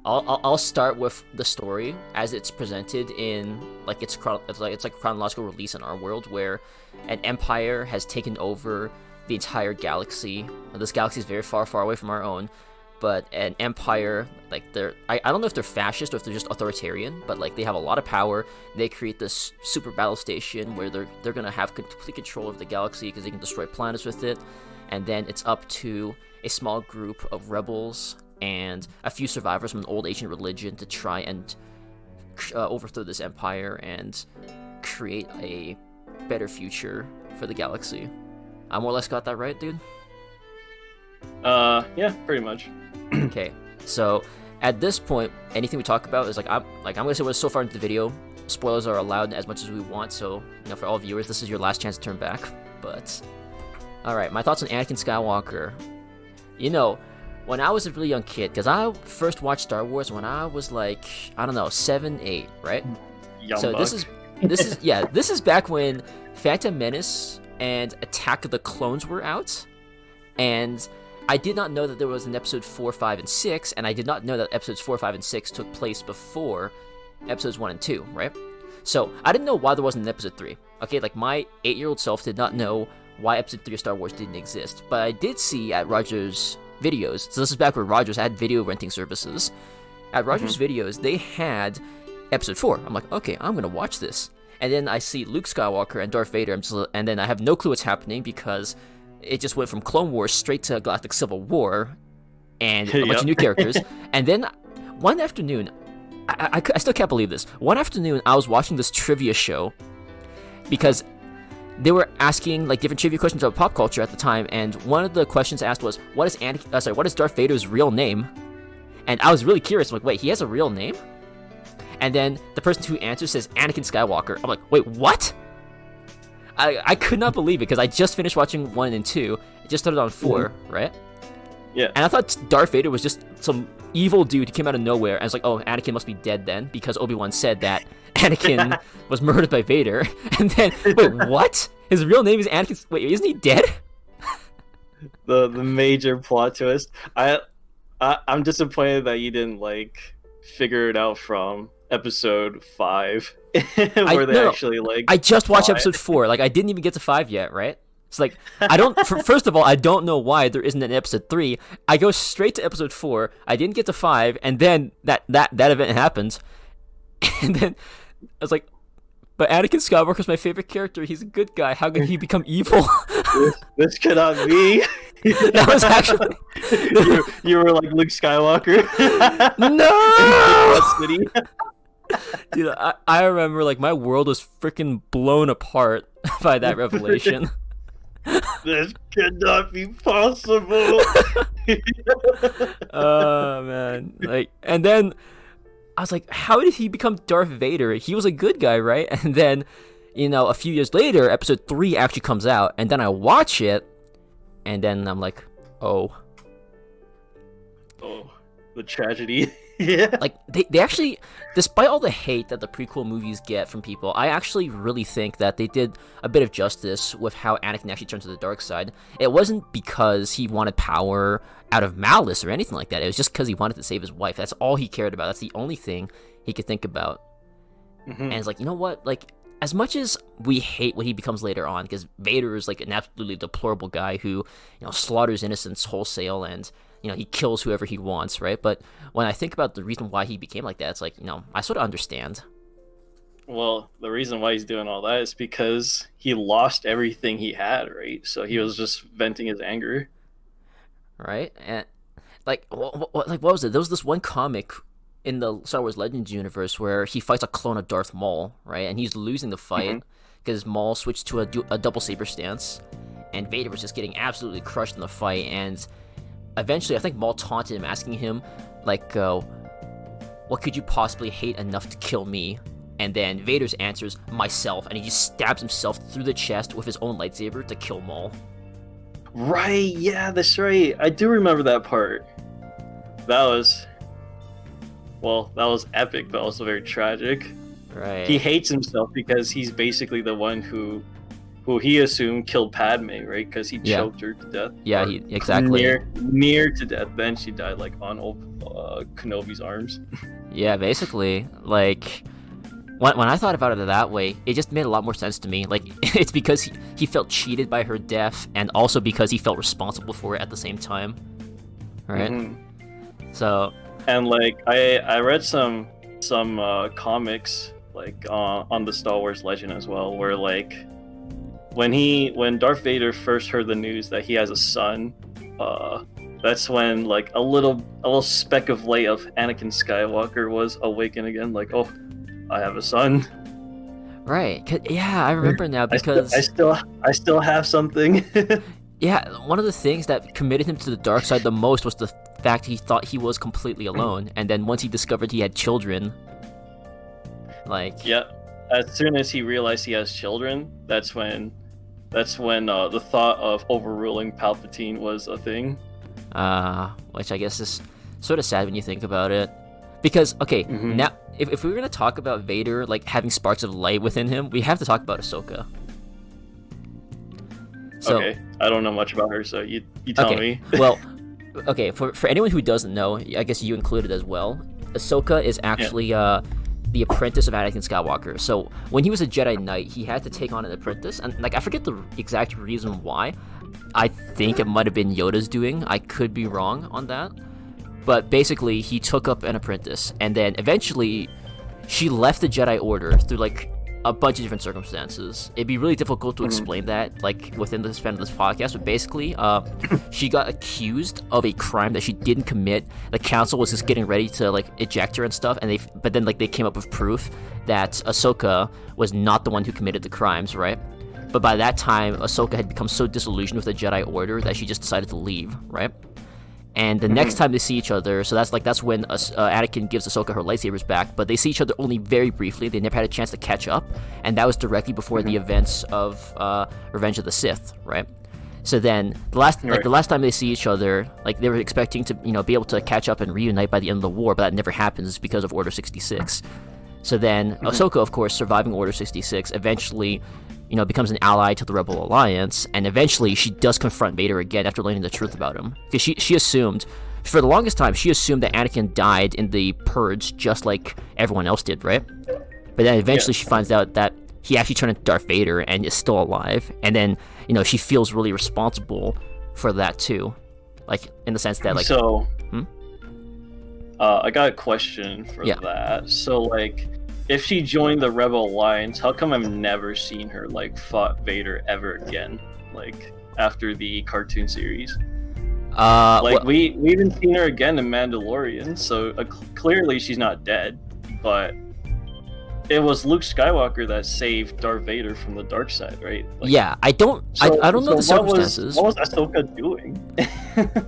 I'll start with the story as it's presented in like it's like a chronological release in our world where an empire has taken over the entire galaxy. This galaxy is very far, far away from our own, but an empire, like I don't know if they're fascist or if they're just authoritarian, but like they have a lot of power. They create this super battle station where they're gonna have complete control of the galaxy because they can destroy planets with it, and then it's up to a small group of rebels and a few survivors from an old ancient religion to try and overthrow this empire and create a better future for the galaxy. I more or less got that right, dude? Yeah, pretty much. Okay, so at this point, anything we talk about is I'm gonna say we're so far into the video. Spoilers are allowed as much as we want, so for all viewers, this is your last chance to turn back. But all right, my thoughts on Anakin Skywalker. When I was a really young kid, because I first watched Star Wars when I was like 7, 8, right? So this is back when Phantom Menace and Attack of the Clones were out, and I did not know that there was an episode 4, 5, and 6, and I did not know that episodes 4, 5, and 6 took place before episodes 1 and 2, right? So I didn't know why there wasn't an episode 3. Okay, like my 8-year-old self did not know why episode 3 of Star Wars didn't exist, but I did see at Rogers Videos. So this is back where Rogers had video renting services. At Rogers Videos, they had episode 4. I'm like, okay, I'm gonna watch this, and then I see Luke Skywalker and Darth Vader, and then I have no clue what's happening because it just went from Clone Wars straight to Galactic Civil War and a bunch of new characters. And then one afternoon, I still can't believe this. One afternoon, I was watching this trivia show because they were asking like different trivia questions about pop culture at the time, and one of the questions asked was, what is Darth Vader's real name? And I was really curious. I'm like, wait, he has a real name? And then the person who answers says Anakin Skywalker. I'm like, wait, what? I could not believe it because I just finished watching 1 and 2. It just started on 4, right? Yeah. And I thought Darth Vader was just some evil dude who came out of nowhere. And I was like, oh, Anakin must be dead then because Obi-Wan said that Anakin was murdered by Vader. And then, wait, what? His real name is Anakin. Wait, isn't he dead? The major plot twist. I'm disappointed that you didn't figure it out from episode 5 I just watched episode 4. I didn't even get to 5 yet, right? It's like I don't first of all, I don't know why there isn't an episode 3. I go straight to episode 4. I didn't get to 5, and then that event happens. And then I was like, but Anakin Skywalker's my favorite character. He's a good guy. How could he become evil? this cannot be. That was actually you were like Luke Skywalker. No. Dude, I remember my world was freaking blown apart by that revelation. This cannot be possible. Oh man. And then I was like, how did he become Darth Vader? He was a good guy, right? And then, a few years later, episode 3 actually comes out, and then I watch it, And then I'm like, oh. Oh, the tragedy. Yeah. Like, they actually, despite all the hate that the prequel movies get from people, I actually really think that they did a bit of justice with how Anakin actually turned to the dark side. It wasn't because he wanted power out of malice or anything like that. It was just because he wanted to save his wife. That's all he cared about. That's the only thing he could think about. And it's like, you know what? Like, as much as we hate what he becomes later on, because Vader is like an absolutely deplorable guy who, you know, slaughters innocents wholesale and, you know, he kills whoever he wants, right? But when I think about the reason why he became like that, it's like, you know, I sort of understand. Well, the reason why he's doing all that is because he lost everything he had, right? So he was just venting his anger. Right? And like, what was it? There was this one comic in the Star Wars Legends universe where he fights a clone of Darth Maul, right? And he's losing the fight because Maul switched to a double saber stance, and Vader was just getting absolutely crushed in the fight. And eventually, I think Maul taunted him, asking him, like, what could you possibly hate enough to kill me? And then Vader's answers, myself, and he just stabs himself through the chest with his own lightsaber to kill Maul. Right, yeah, that's right. I do remember that part. That was epic, but also very tragic. Right. He hates himself because he's basically the one who he assumed killed Padme, right? Because he choked her to death. Yeah, exactly. Near to death. Then she died, like, on Kenobi's arms. Yeah, basically. Like, when I thought about it that way, it just made a lot more sense to me. Like, it's because he felt cheated by her death, and also because he felt responsible for it at the same time. Right? So... And, like, I read some comics, like, on the Star Wars Legend as well, where, like, when Darth Vader first heard the news that he has a son, that's when, like, a little speck of light of Anakin Skywalker was awakened again, like, oh, I have a son. Right. Yeah, I remember now because I still have something. Yeah, one of the things that committed him to the dark side the most was the fact he thought he was completely alone, and then once he discovered he had children, like... Yeah, as soon as he realized he has children, that's when the thought of overruling Palpatine was a thing. Which I guess is sort of sad when you think about it. Because, okay, now, if we were going to talk about Vader, like, having sparks of light within him, we have to talk about Ahsoka. So, okay, I don't know much about her, so you tell me. Well, okay, for anyone who doesn't know, I guess you included as well, Ahsoka is actually the apprentice of Anakin Skywalker. So when he was a Jedi Knight, he had to take on an apprentice, and like I forget the exact reason why. I think it might have been Yoda's doing. I could be wrong on that. But basically, he took up an apprentice, and then eventually she left the Jedi Order through like a bunch of different circumstances. It'd be really difficult to explain that, like, within the span of this podcast, but basically, she got accused of a crime that she didn't commit. The council was just getting ready to, like, eject her and stuff, but then, like, they came up with proof that Ahsoka was not the one who committed the crimes, right? But by that time, Ahsoka had become so disillusioned with the Jedi Order that she just decided to leave, right? And the next time they see each other, so that's when Anakin gives Ahsoka her lightsabers back, but they see each other only very briefly. They never had a chance to catch up, and that was directly before the events of Revenge of the Sith, right? So then the last time they see each other, like, they were expecting to, you know, be able to catch up and reunite by the end of the war, but that never happens because of Order 66. So then Ahsoka, of course, surviving Order 66, eventually, you know, becomes an ally to the Rebel Alliance, and eventually she does confront Vader again after learning the truth about him. Because she assumed, for the longest time, she assumed that Anakin died in the Purge just like everyone else did, right? But then eventually she finds out that he actually turned into Darth Vader and is still alive, and then, you know, she feels really responsible for that too. Like, in the sense that, like... So, I got a question for that. So, like, if she joined the Rebel Alliance, how come I've never seen her, like, fought Vader ever again? Like, after the cartoon series? We haven't seen her again in Mandalorian, so clearly she's not dead, but it was Luke Skywalker that saved Darth Vader from the dark side, right? Like, yeah, I don't know the circumstances. What was Ahsoka doing?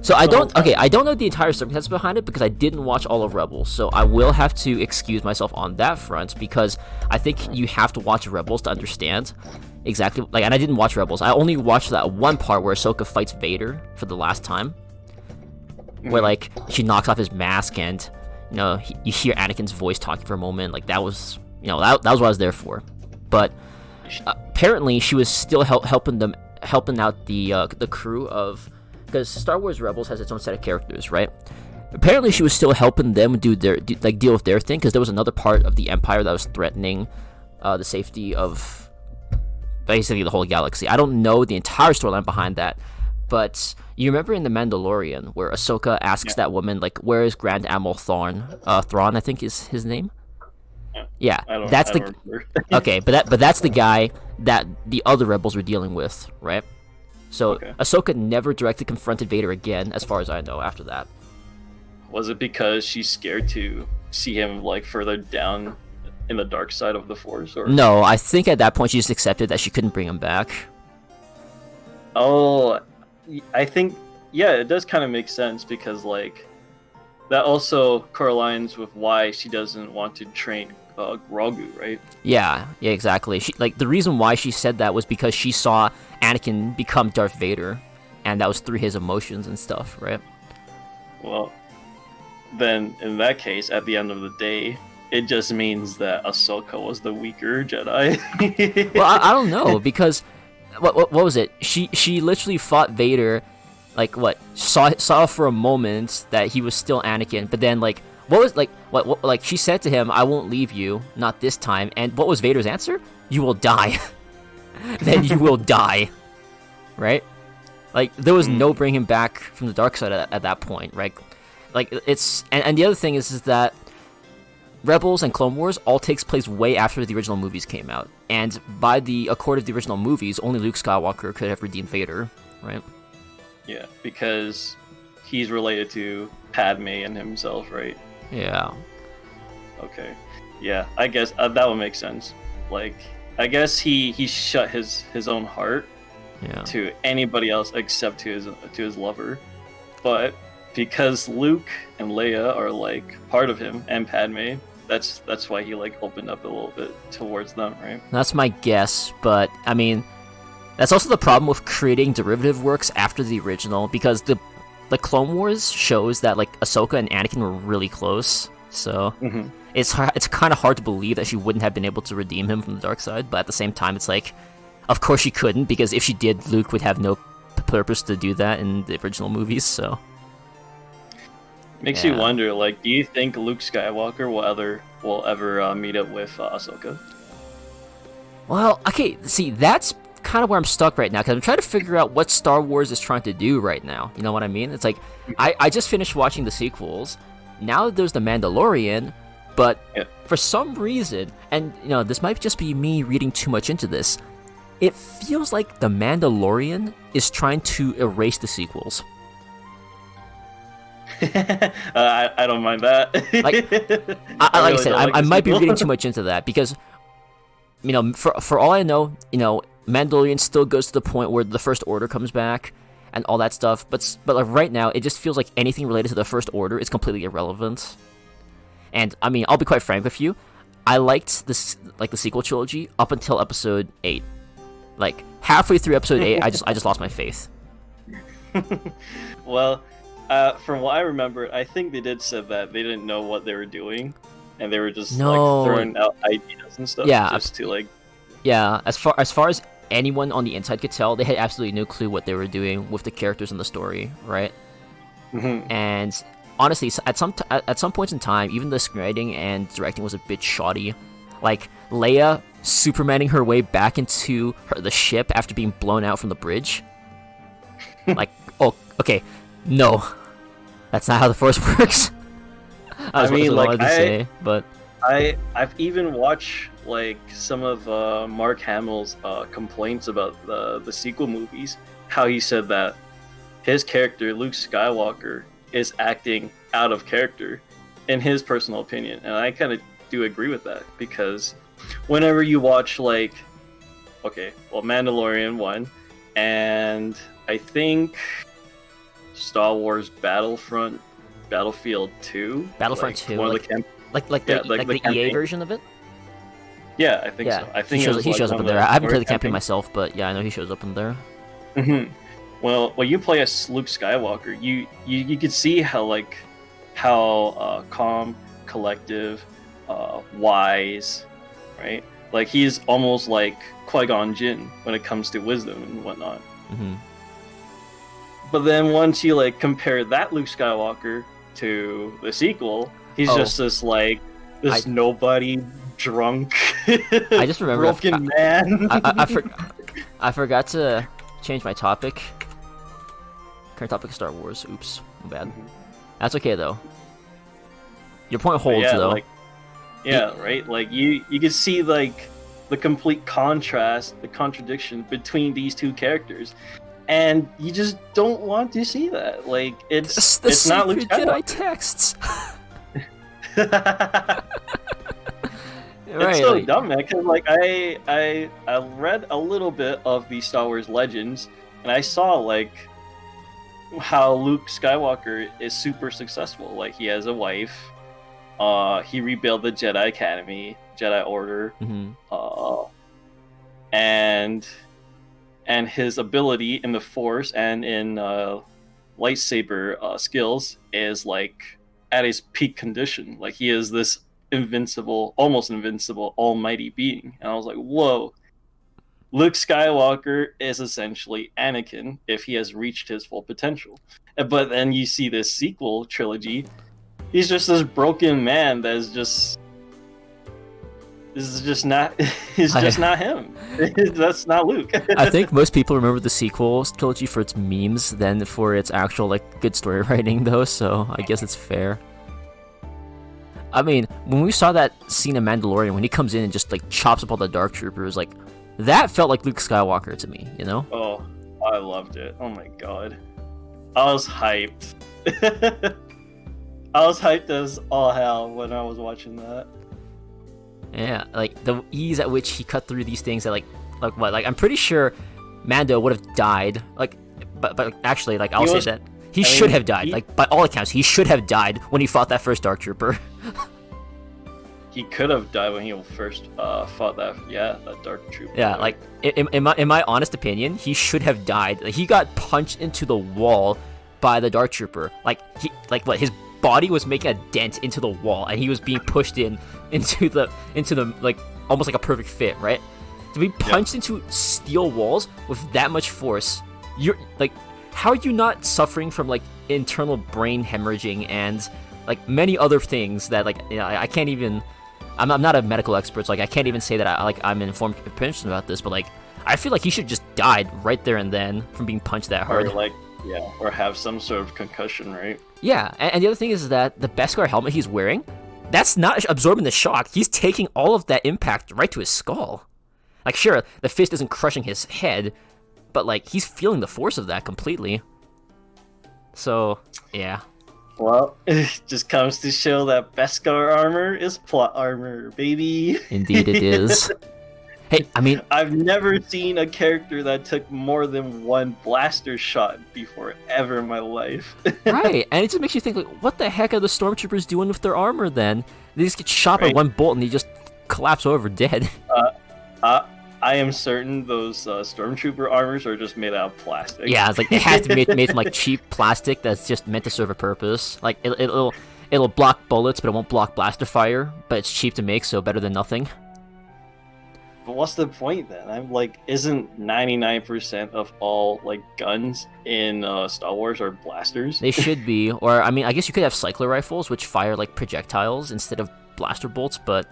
So I don't know the entire circumstances behind it because I didn't watch all of Rebels, so I will have to excuse myself on that front because I think you have to watch Rebels to understand. exactly like, and I didn't watch Rebels. I only watched that one part where Ahsoka fights Vader for the last time, where like she knocks off his mask and you hear Anakin's voice talking for a moment. Like that was that was what I was there for. But apparently she was still helping out the crew of, because Star Wars Rebels has its own set of characters, right? Apparently she was still helping them deal with their thing, because there was another part of the Empire that was threatening the safety of basically the whole galaxy. I don't know the entire storyline behind that, but you remember in The Mandalorian where Ahsoka asks that woman, like, where is Grand Admiral Thrawn? Thrawn, I think is his name. Yeah, that's the okay, but that's the guy that the other rebels were dealing with, right? So Ahsoka never directly confronted Vader again, as far as I know. After that, was it because she's scared to see him like further down in the dark side of the Force? Or no, I think at that point she just accepted that she couldn't bring him back. Oh, I think it does kind of make sense, because like that also correlates with why she doesn't want to train Grogu, right? Yeah, exactly. She, like, the reason why she said that was because she saw Anakin become Darth Vader, and that was through his emotions and stuff, right? Well, then in that case, at the end of the day, it just means that Ahsoka was the weaker Jedi. Well, I don't know, because what was it? She literally fought Vader, like saw for a moment that he was still Anakin, but then like. What was like she said to him, I won't leave you, not this time. And what was Vader's answer? You will die. Then you will die. Right? Like, there was no bringing him back from the dark side at that point, right? Like, it's and the other thing is that Rebels and Clone Wars all takes place way after the original movies came out. And by the accord of the original movies, only Luke Skywalker could have redeemed Vader, right? Yeah, because he's related to Padme and himself, right? Yeah. Okay. Yeah, I guess that would make sense. Like, I guess he shut his own heart to anybody else except to his lover. But because Luke and Leia are like part of him, and Padme, that's why he like opened up a little bit towards them, right? That's my guess, but I mean, that's also the problem with creating derivative works after the original, because the Clone Wars shows that like Ahsoka and Anakin were really close, so it's kind of hard to believe that she wouldn't have been able to redeem him from the dark side. But at the same time, it's like, of course she couldn't, because if she did, Luke would have no purpose to do that in the original movies. So makes you wonder, like, do you think Luke Skywalker will ever meet up with Ahsoka? Well, okay, see, that's kind of where I'm stuck right now, because I'm trying to figure out what Star Wars is trying to do right now. You know what I mean? It's like, I just finished watching the sequels. Now there's The Mandalorian, but for some reason, and this might just be me reading too much into this, it feels like The Mandalorian is trying to erase the sequels. I don't mind that. I said, I might be reading too much into that, because for all I know, Mandalorian still goes to the point where the First Order comes back and all that stuff, but like right now, it just feels like anything related to the First Order is completely irrelevant. And I mean, I'll be quite frank with you, I liked this, like, the sequel trilogy up until Episode 8. Like, halfway through Episode 8, I just lost my faith. Well, from what I remember, I think they did said that they didn't know what they were doing, and they were just like throwing out ideas and stuff just to like. Yeah, as far as anyone on the inside could tell, they had absolutely no clue what they were doing with the characters in the story, right? And honestly, at some points in time, even the screenwriting and directing was a bit shoddy. Like, Leia Supermaning her way back into the ship after being blown out from the bridge. Like, oh, okay, no, that's not how the Force works. I mean, like, but I've even watched like some of Mark Hamill's complaints about the sequel movies. How he said that his character Luke Skywalker is acting out of character, in his personal opinion, and I kind of do agree with that, because whenever you watch like, Mandalorian 1, and I think Star Wars Battlefield 2. Battlefront 2, one of the like the EA version of it. Yeah, I think Yeah, so. I think he shows up in there. I haven't played the campaign myself, but yeah, I know he shows up in there. Well, when you play as Luke Skywalker, you can see how calm, collective, wise, right? Like he's almost like Qui-Gon Jinn when it comes to wisdom and whatnot. But then once you like compare that Luke Skywalker to the sequel, he's just this nobody drunk. I just remember broken man. I forgot to change my topic. Current topic is Star Wars. Oops, my bad. That's okay though. Your point holds though. Right. Like you can see like the complete contrast, the contradiction between these two characters, and you just don't want to see that. Like it's not Luke Skywalker. Jedi texts. It's so dumb, man. Because like I read a little bit of the Star Wars Legends, and I saw like how Luke Skywalker is super successful. Like he has a wife. He rebuilt the Jedi Academy, Jedi Order, and his ability in the Force and in lightsaber skills is like at his peak condition. Like he is this invincible, almost invincible, almighty being. And I was like, whoa. Luke Skywalker is essentially Anakin if he has reached his full potential. But then you see this sequel trilogy. He's just this broken man that is just... This is just not... He's just not him. That's not Luke. I think most people remember the sequel trilogy for its memes than for its actual, like, good story writing, though, so I guess it's fair. I mean, when we saw that scene in Mandalorian, when he comes in and just, like, chops up all the Dark Troopers, like, that felt like Luke Skywalker to me, you know? Oh, I loved it. Oh my god. I was hyped. I was hyped as all hell when I was watching that. Yeah, like, the ease at which he cut through these things that, like what? Like, I'm pretty sure Mando would have died, like, but actually, like, I'll say that he should have died. Like, by all accounts, he should have died when he fought that first Dark Trooper. He could have died when he first fought that Dark Trooper. Yeah, like, in my honest opinion, he should have died. Like, he got punched into the wall by the Dark Trooper. His body was making a dent into the wall, and he was being pushed into the like, almost like a perfect fit, right? To be punched into steel walls with that much force, you're like, how are you not suffering from like internal brain hemorrhaging and like many other things that, like, you know, I can't even. I'm not a medical expert, so like I can't even say that I'm an informed opinion about this, but like I feel like he should just died right there and then from being punched that hard. Or have some sort of concussion, right? Yeah, and the other thing is that the Beskar helmet he's wearing, that's not absorbing the shock. He's taking all of that impact right to his skull. Like, sure, the fist isn't crushing his head, but like he's feeling the force of that completely. So, yeah. Well, it just comes to show that Beskar armor is plot armor, baby. Indeed it is. Hey, I mean... I've never seen a character that took more than one blaster shot before ever in my life. Right, and it just makes you think, like, what the heck are the Stormtroopers doing with their armor then? They just get shot by one bolt and they just collapse over dead. I am certain those Stormtrooper armors are just made out of plastic. Yeah, it's like it has to be made from like cheap plastic that's just meant to serve a purpose. Like it'll block bullets, but it won't block blaster fire. But it's cheap to make, so better than nothing. But what's the point then? I'm like, isn't 99% of all like guns in Star Wars are blasters? They should be, or I mean, I guess you could have cycler rifles which fire like projectiles instead of blaster bolts. But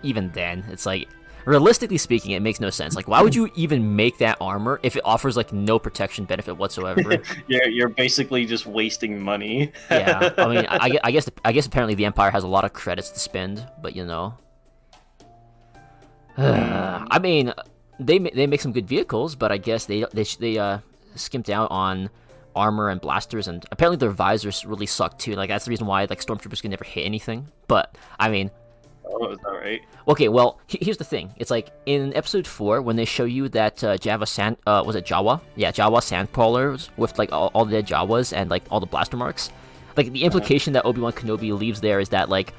even then, it's like, realistically speaking, it makes no sense. Like, why would you even make that armor if it offers like no protection benefit whatsoever? You're basically just wasting money. Yeah, I mean, I guess apparently the Empire has a lot of credits to spend, but you know. I mean, they make some good vehicles, but I guess they skimped out on armor and blasters, and apparently their visors really suck too. Like, that's the reason why like Stormtroopers can never hit anything. But I mean, oh, is that right? Okay, well, here's the thing. It's like in episode 4 when they show you that Jawa Jawa sandcrawlers with like all the dead Jawas and like all the blaster marks. Like the implication that Obi-Wan Kenobi leaves there is that like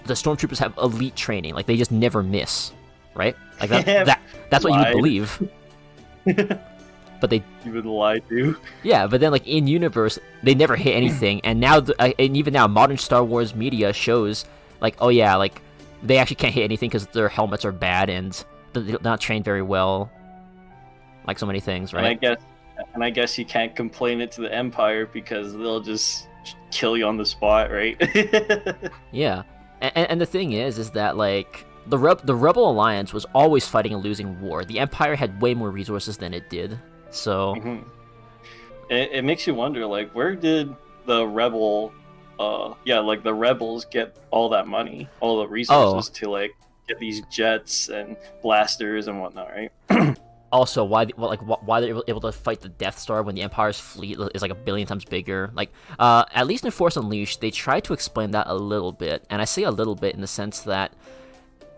the stormtroopers have elite training, like they just never miss, right? Like that's what you would Lied. believe. But they, You would lie to. yeah, but then like in universe, they never hit anything, and now and even now, modern Star Wars media shows like, oh yeah, like they actually can't hit anything because their helmets are bad and they're not trained very well, like so many things, right? And I guess you can't complain it to the Empire because they'll just kill you on the spot, right? Yeah, and the thing is that like the Rebel Alliance was always fighting a losing war. The Empire had way more resources than it did, so it makes you wonder, like, where did the Rebel, the rebels get all that money, all the resources to like get these jets and blasters and whatnot, right? Also, why they're able to fight the Death Star when the Empire's fleet is like a billion times bigger? Like, at least in Force Unleashed, they try to explain that a little bit, and I say a little bit in the sense that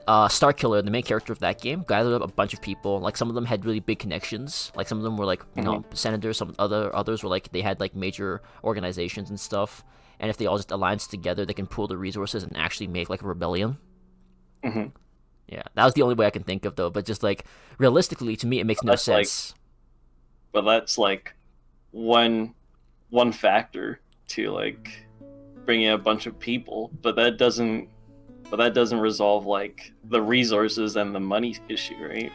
Starkiller, the main character of that game, gathered up a bunch of people. Like, some of them had really big connections. Like, some of them were like, you know, senators. Some others were like they had like major organizations and stuff. And if they all just alliance together, they can pool the resources and actually make like a rebellion. Yeah, that was the only way I can think of, though. But just like realistically, to me, it makes no sense. But that's like one factor to like bring in a bunch of people. But that doesn't resolve like the resources and the money issue, right?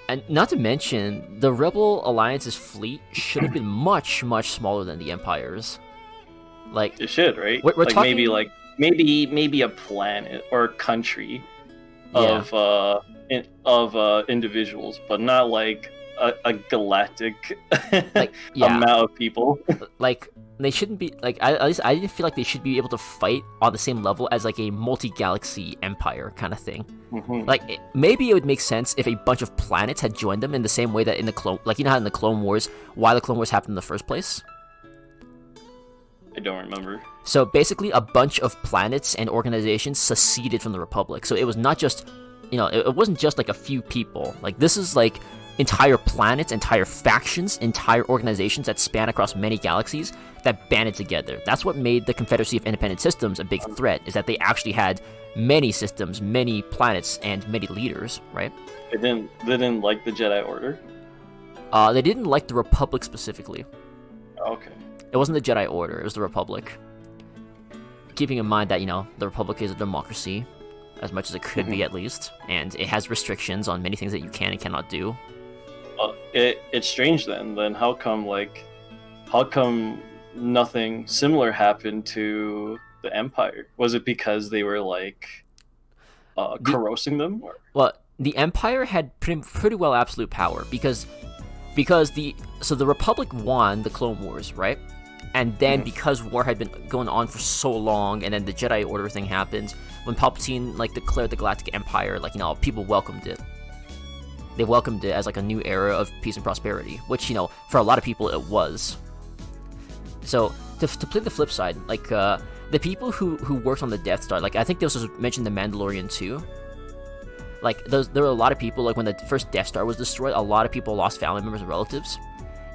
And not to mention, the Rebel Alliance's fleet should have been much, much smaller than the Empire's. Like it should, right? We're like talking... maybe a planet or a country of individudels, but not like a galactic amount of people. Like they shouldn't be like at least I didn't feel like they should be able to fight on the same level as like a multi-galaxy empire kind of thing. Like maybe it would make sense if a bunch of planets had joined them in the same way that in the how in the Clone Wars, why the Clone Wars happened in the first place. I don't remember. So basically, a bunch of planets and organizations seceded from the Republic. So it was not just, it wasn't just like a few people. Like this is like entire planets, entire factions, entire organizations that span across many galaxies that banded together. That's what made the Confederacy of Independent Systems a big threat, is that they actually had many systems, many planets, and many leaders, right? They didn't like the Jedi Order? They didn't like the Republic specifically. Okay. It wasn't the Jedi Order, it was the Republic. Keeping in mind that, the Republic is a democracy, as much as it could be at least, and it has restrictions on many things that you can and cannot do. It's strange then. Then how come nothing similar happened to the Empire? Was it because they were like corrosing them? Or? Well, the Empire had pretty well absolute power because the Republic won the Clone Wars, right? And then because war had been going on for so long, and then the Jedi Order thing happened, when Palpatine like declared the Galactic Empire, like people welcomed it. They welcomed it as like a new era of peace and prosperity, which for a lot of people it was. So to play the flip side, like the people who worked on the Death Star, like I think this was mentioned in The Mandalorian too. Like there were a lot of people, like when the first Death Star was destroyed, a lot of people lost family members and relatives.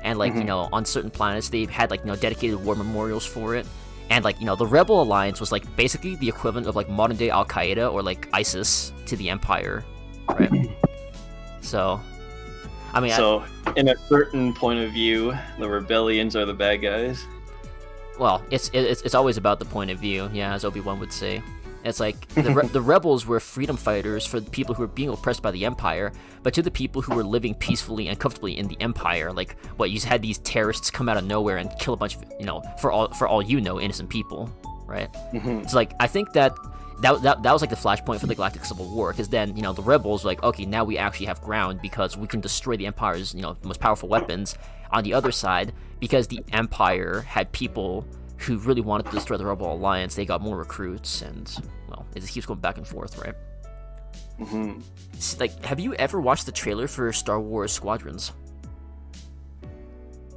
And like, on certain planets, they've had like, dedicated war memorials for it. And like, the Rebel Alliance was like basically the equivalent of like modern day Al-Qaeda or like ISIS to the Empire, right? So, I mean... in a certain point of view, the rebellions are the bad guys? Well, it's always about the point of view, yeah, as Obi-Wan would say. It's like, the rebels were freedom fighters for the people who were being oppressed by the Empire, but to the people who were living peacefully and comfortably in the Empire, like, you had these terrorists come out of nowhere and kill a bunch of, for all innocent people, right? It's like, I think that was like the flashpoint for the Galactic Civil War, because then, the rebels were like, okay, now we actually have ground because we can destroy the Empire's, most powerful weapons. On the other side, because the Empire had people who really wanted to destroy the Rebel Alliance, they got more recruits, and, well, it just keeps going back and forth, right? Like, have you ever watched the trailer for Star Wars Squadrons?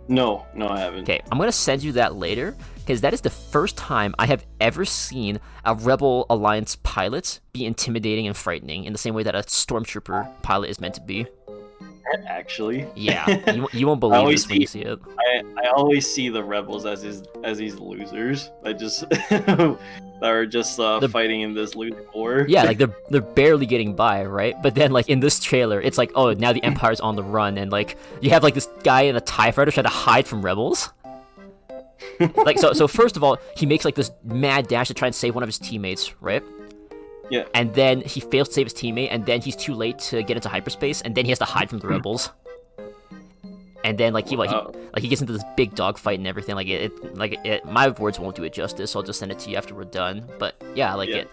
No, I haven't. Okay, I'm gonna send you that later, because that is the first time I have ever seen a Rebel Alliance pilot be intimidating and frightening in the same way that a Stormtrooper pilot is meant to be. Actually. Yeah, you won't I believe always this when you see see it. I always see the rebels as these losers that just that are just fighting in this losing war. Yeah, like they're barely getting by, right? But then like in this trailer, it's like, oh, now the Empire's on the run, and like you have like this guy in a TIE fighter trying to hide from rebels. Like so first of all, he makes like this mad dash to try and save one of his teammates, right? Yeah. And then he fails to save his teammate, and then he's too late to get into hyperspace, and then he has to hide from the rebels. And then like he gets into this big dogfight and everything. My words won't do it justice, so I'll just send it to you after we're done. But yeah, it.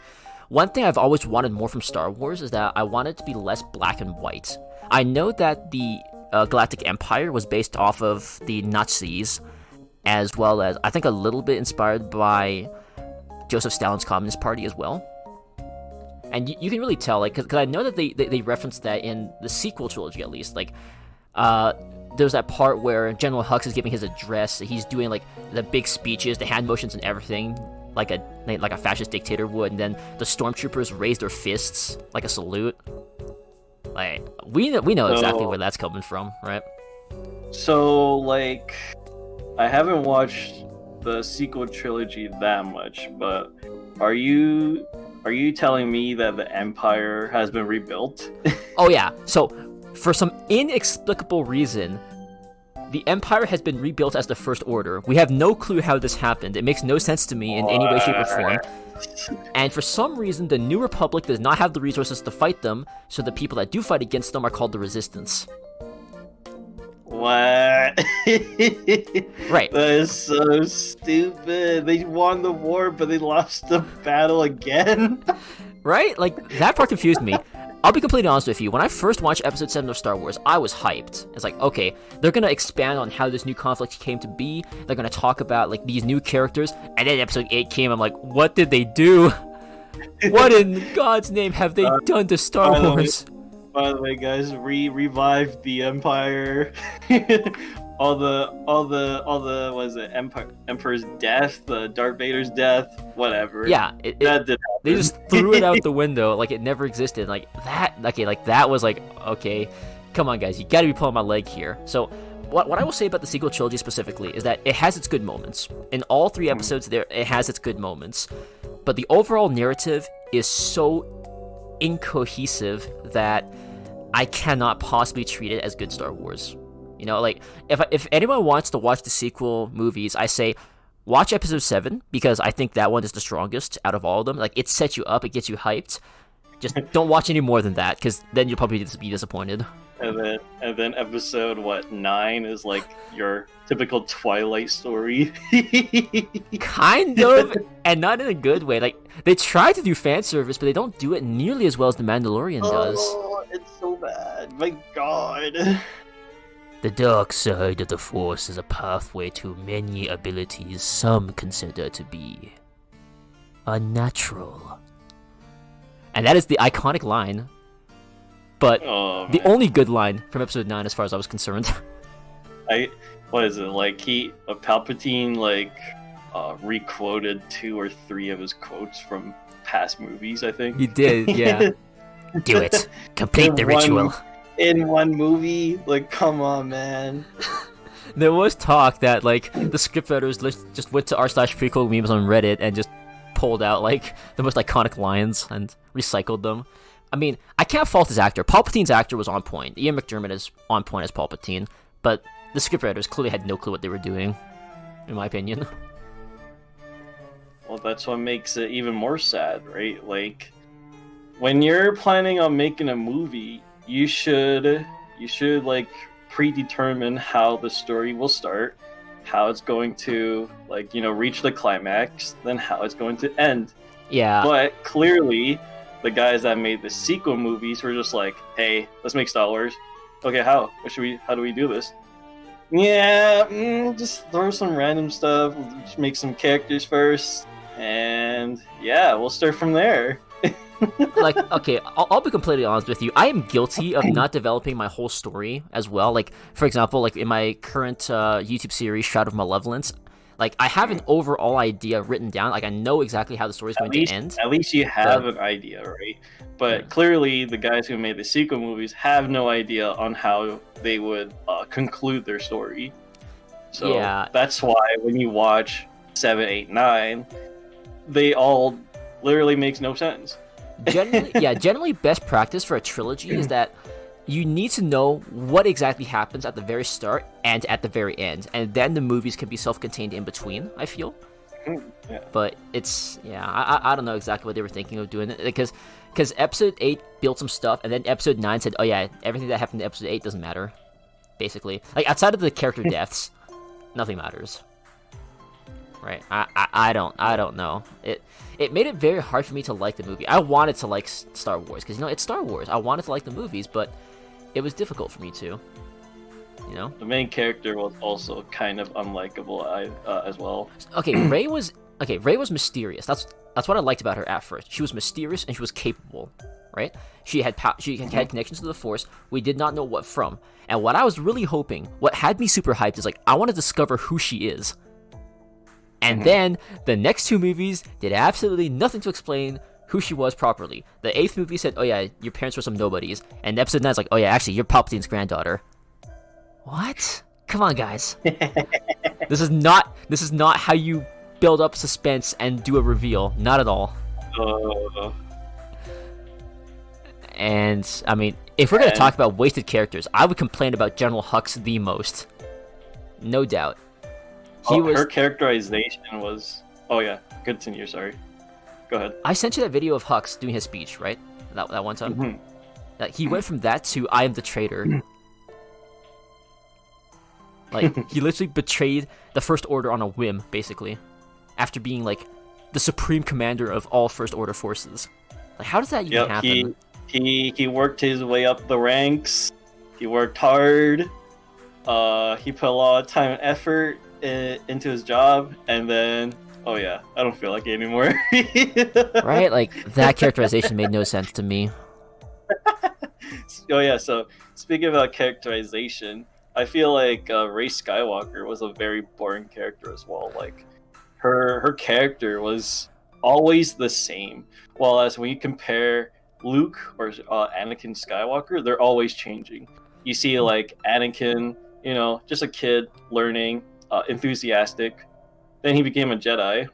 One thing I've always wanted more from Star Wars is that I want it to be less black and white. I know that the Galactic Empire was based off of the Nazis, as well as I think a little bit inspired by Joseph Stalin's Communist Party as well. And you can really tell, like, because I know that they referenced that in the sequel trilogy at least. Like, there's that part where General Hux is giving his address. He's doing like the big speeches, the hand motions, and everything, like a fascist dictator would. And then the stormtroopers raise their fists like a salute. Like we know exactly where that's coming from, right? So like, I haven't watched the sequel trilogy that much, but are you telling me that the Empire has been rebuilt? Oh yeah. So for some inexplicable reason, the Empire has been rebuilt as the First Order. We have no clue how this happened. It makes no sense to me in any way, shape, or form. And for some reason, the New Republic does not have the resources to fight them, so the people that do fight against them are called the Resistance. What? Right. That is so stupid. They won the war, but they lost the battle again. Right? Like, that part confused me. I'll be completely honest with you. When I first watched Episode 7 of Star Wars, I was hyped. It's like, okay, they're gonna expand on how this new conflict came to be. They're gonna talk about, like, these new characters. And then Episode 8 came, I'm like, what did they do? What in God's name have they done to Star Wars? By the way, guys, revived the Empire. all the what is it? Emperor's death, the Darth Vader's death, whatever. Yeah, that did. They just threw it out the window like it never existed. Like that. Okay, like that was like, okay, come on, guys, you got to be pulling my leg here. So, what I will say about the sequel trilogy specifically is that it has its good moments. In all 3 episodes, it has its good moments, but the overall narrative is so incohesive that I cannot possibly treat it as good Star Wars. You know, like, if anyone wants to watch the sequel movies, I say watch Episode 7, because I think that one is the strongest out of all of them. Like, it sets you up, it gets you hyped. Just don't watch any more than that, because then you'll probably be disappointed. And then Episode 9 is like your typical Twilight story. Kind of, and not in a good way. Like, they try to do fan service, but they don't do it nearly as well as The Mandalorian does. Oh, it's so bad. My God. The dark side of the Force is a pathway to many abilities some consider to be unnatural. And that is the iconic line, but the only good line from Episode 9 as far as I was concerned. What is it, like Palpatine re-quoted 2 or 3 of his quotes from past movies, I think. He did, yeah. Do it. Complete the ritual. In one movie? Like, come on, man. There was talk that, like, the scriptwriters just went to r/prequel memes on Reddit and just pulled out, like, the most iconic lines and recycled them. I mean, I can't fault his actor. Palpatine's actor was on point. Ian McDiarmid is on point as Palpatine, but the scriptwriters clearly had no clue what they were doing, in my opinion. Well, that's what makes it even more sad, right? Like, when you're planning on making a movie, you should like predetermine how the story will start, how it's going to, like, you know, reach the climax, then how it's going to end. Yeah. But clearly, the guys that made the sequel movies were just like, hey, let's make Star Wars. Okay, how? How do we do this? Yeah, just throw some random stuff, just make some characters first, and yeah, we'll start from there. Like, okay, I'll be completely honest with you. I am guilty of not developing my whole story as well. Like, for example, like in my current YouTube series, Shroud of Malevolence, Like, I have an overall idea written down. Like, I know exactly how the story is going to end. At least you have an idea, right? But clearly, the guys who made the sequel movies have no idea on how they would conclude their story. So that's why when you watch 7, 8, 9, they all literally makes no sense. Generally, best practice for a trilogy is that you need to know what exactly happens at the very start and at the very end, and then the movies can be self-contained in between, I feel. Yeah. But it's, I don't know exactly what they were thinking of doing it, because episode 8 built some stuff, and then episode 9 said, oh yeah, everything that happened in episode 8 doesn't matter, basically. Like, outside of the character deaths, nothing matters. Right? I don't know. It made it very hard for me to like the movie. I wanted to like Star Wars, because, it's Star Wars. I wanted to like the movies, but it was difficult for me to, The main character was also kind of unlikable as well. Okay, Rey was mysterious. That's what I liked about her at first. She was mysterious and she was capable, right? She had connections to the Force. We did not know what from. And what I was really hoping, what had me super hyped, is like, I want to discover who she is. And then the next 2 movies did absolutely nothing to explain who she was properly. The 8th movie said, oh yeah, your parents were some nobodies. And episode 9 is like, oh yeah, actually, you're Palpatine's granddaughter. What? Come on, guys. This is not how you build up suspense and do a reveal. Not at all. And, I mean, if we're going to talk about wasted characters, I would complain about General Hux the most. No doubt. Her characterization was... Oh yeah, continue, sorry. Go ahead. I sent you that video of Hux doing his speech, right? That one time? He went from that to, I am the traitor. Like, he literally betrayed the First Order on a whim, basically. After being, like, the supreme commander of all First Order forces. Like, how does that even happen? He worked his way up the ranks. He worked hard. He put a lot of time and effort into his job, and then, oh yeah, I don't feel like it anymore. Right? Like, that characterization made no sense to me. Oh yeah, so speaking about characterization, I feel like Rey Skywalker was a very boring character as well. Like, her character was always the same. While as when you compare Luke or Anakin Skywalker, they're always changing. You see, like, Anakin, just a kid learning, enthusiastic. Then he became a Jedi.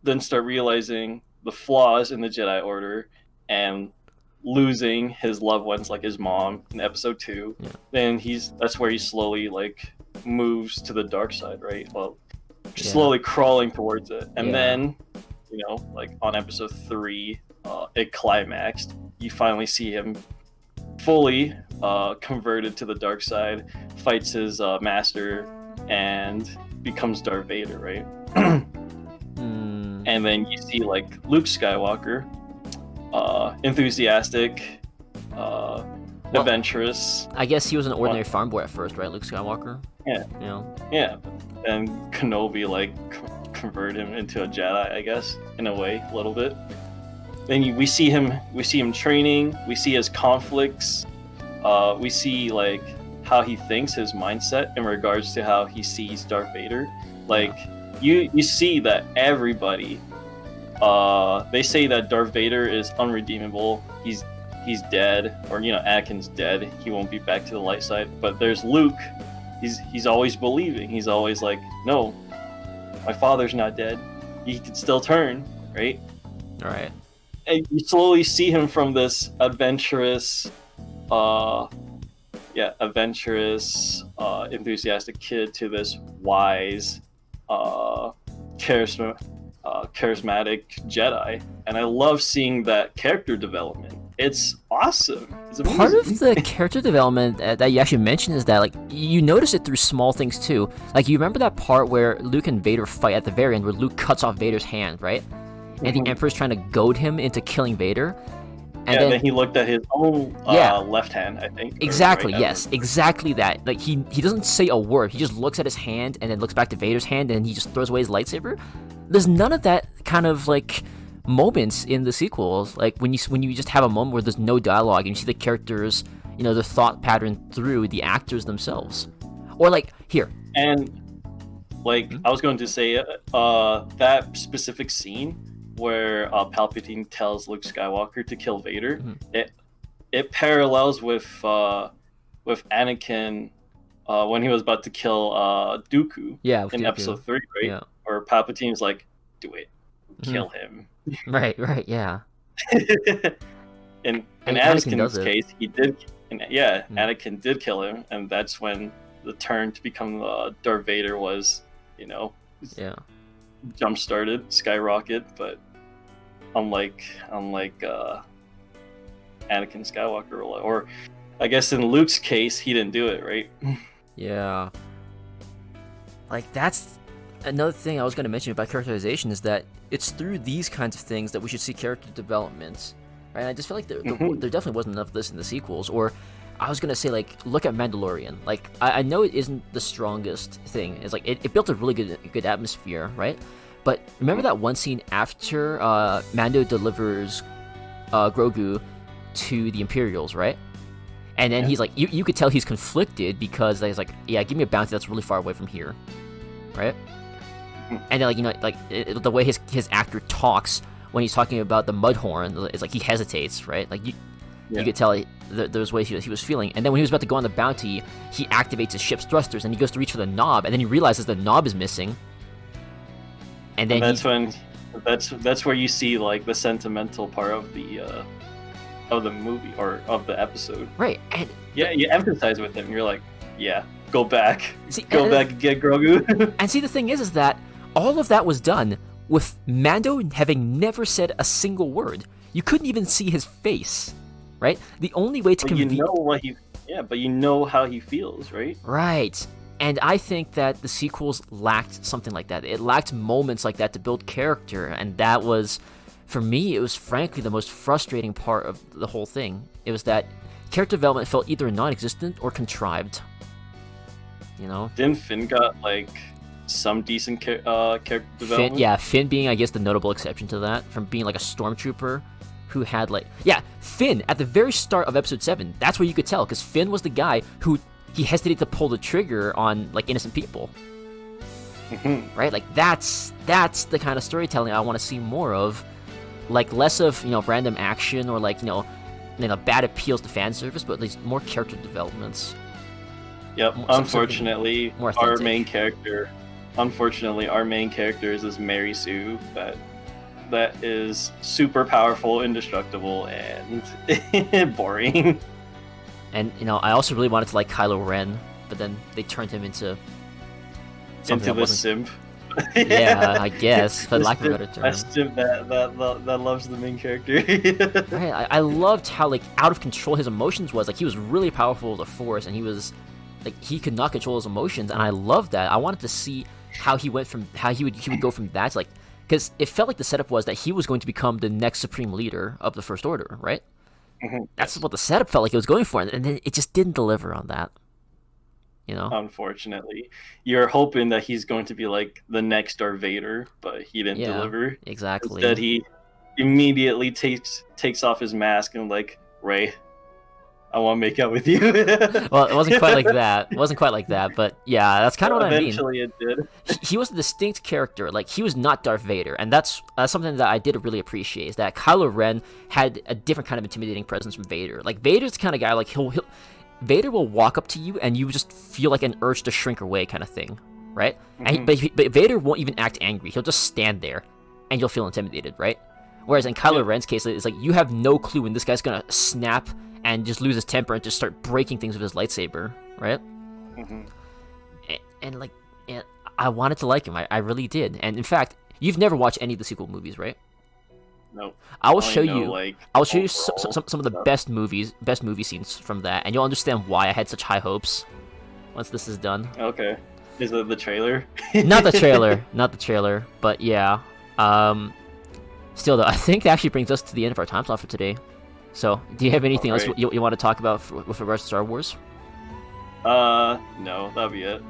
Then start realizing the flaws in the Jedi Order and losing his loved ones, like his mom in episode 2. Yeah. Then that's where he slowly like moves to the dark side, right? Well, slowly crawling towards it. And then, like on episode 3, it climaxed. You finally see him fully converted to the dark side, fights his master, and becomes Darth Vader, right? And then you see like Luke Skywalker, enthusiastic, adventurous. I guess he was an ordinary farm boy at first, right, Luke Skywalker? Yeah. Yeah. And Kenobi like converted him into a Jedi, I guess, in a way, a little bit. Then we see him training. We see his conflicts. We see like how he thinks, his mindset in regards to how he sees Darth Vader. Like you see that everybody, they say that Darth Vader is unredeemable. He's dead, or Anakin's dead. He won't be back to the light side. But there's Luke. He's always believing. He's always like, no, my father's not dead. He can still turn, right? All right. And you slowly see him from this adventurous, enthusiastic kid to this wise, charismatic Jedi. And I love seeing that character development. It's awesome. It's amazing. Part of the character development that you actually mentioned is that, like, you notice it through small things too. Like, you remember that part where Luke and Vader fight at the very end, where Luke cuts off Vader's hand, right? And the Emperor's trying to goad him into killing Vader. And then he looked at his own left hand, I think. Exactly, yes. Exactly that. Like, he doesn't say a word. He just looks at his hand and then looks back to Vader's hand and he just throws away his lightsaber. There's none of that kind of, like, moments in the sequels. Like, when you just have a moment where there's no dialogue and you see the characters, the thought pattern through the actors themselves. Or, like, here, And like I was going to say, that specific scene where Palpatine tells Luke Skywalker to kill Vader, it parallels with Anakin when he was about to kill Dooku in Dooku. Episode 3, right? Yeah. Where Palpatine's like, "Do it, kill him." Right, yeah. in Anakin's case, he did. Anakin did kill him, and that's when the turn to become Darth Vader was, jump started, skyrocket. But unlike Anakin Skywalker, or I guess in Luke's case, he didn't do it, right? Yeah. Like, that's another thing I was going to mention about characterization, is that it's through these kinds of things that we should see character development, right? And I just feel like there definitely wasn't enough of this in the sequels. Or I was going to say, like, look at Mandalorian. Like, I know it isn't the strongest thing. It's like, it built a really good atmosphere, right? But remember that one scene after Mando delivers Grogu to the Imperials, right? And then he's like, you could tell he's conflicted, because he's like, yeah, give me a bounty that's really far away from here, right? And then, the way his actor talks when he's talking about the Mudhorn, it's like he hesitates, right? Like you could tell there's ways he was feeling. And then when he was about to go on the bounty, he activates his ship's thrusters and he goes to reach for the knob, and then he realizes the knob is missing. And then that's where you see like the sentimental part of the movie or of the episode, right? And you emphasize with him. You're like, go back, back and get Grogu. And see, the thing is that all of that was done with Mando having never said a single word. You couldn't even see his face, right? The only way to convey, but you know how he feels, right? Right. And I think that the sequels lacked something like that. It lacked moments like that to build character, and that was, for me, it was frankly the most frustrating part of the whole thing. It was that character development felt either non-existent or contrived. You know? Didn't Finn got like some decent character development? Finn being, I guess, the notable exception to that, from being like a stormtrooper who had Finn at the very start of Episode 7. That's where you could tell, because Finn was the guy who he hesitated to pull the trigger on like innocent people. Right? Like that's the kind of storytelling I want to see more of. Like less of, random action or like, bad appeals to fan service, but at least more character developments. Yep. Unfortunately, our main character is this Mary Sue that is super powerful, indestructible, and boring. And I also really wanted to like Kylo Ren, but then they turned him into the simp. Yeah, I guess, for lack of a better term. A simp that loves the main character. Right. I loved how like out of control his emotions was. Like he was really powerful with the Force, and he was like he could not control his emotions, and I loved that. I wanted to see how he would go from that to like, because it felt like the setup was that he was going to become the next supreme leader of the First Order, right? That's what the setup felt like it was going for, and then it just didn't deliver on that. Unfortunately, you're hoping that he's going to be like the next Darth Vader, but he didn't deliver. Exactly. Instead, he immediately takes off his mask and like, Rey, I want to make out with you. Well, it wasn't quite like that. But yeah, that's kind of what I mean. Eventually, it did. He was a distinct character. Like he was not Darth Vader, and that's something that I did really appreciate. Is that Kylo Ren had a different kind of intimidating presence from Vader. Like Vader's the kind of guy like Vader will walk up to you and you just feel like an urge to shrink away, kind of thing, right? And but Vader won't even act angry. He'll just stand there, and you'll feel intimidated, right? Whereas in Kylo Ren's case, it's like you have no clue when this guy's gonna snap and just lose his temper and just start breaking things with his lightsaber, right? And I wanted to like him. I really did. And in fact, you've never watched any of the sequel movies, right? No. I'll show you some of the best movie scenes from that, and you'll understand why I had such high hopes once this is done. Okay. Is it the trailer? Not the trailer, but yeah. Still though, I think that actually brings us to the end of our time slot for today. So, do you have anything else you want to talk about with regards to Star Wars? No, that'll be it.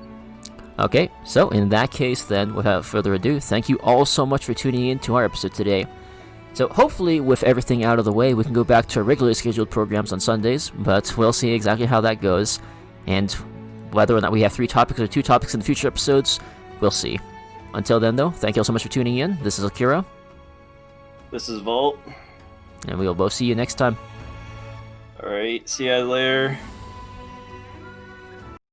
Okay, so in that case then, without further ado, thank you all so much for tuning in to our episode today. So hopefully, with everything out of the way, we can go back to our regularly scheduled programs on Sundays, but we'll see exactly how that goes. And Whether or not we have 3 topics or 2 topics in the future episodes, we'll see. Until then, though, thank you all so much for tuning in. This is Akira. This is Vault. And we will both see you next time. Alright, see you later.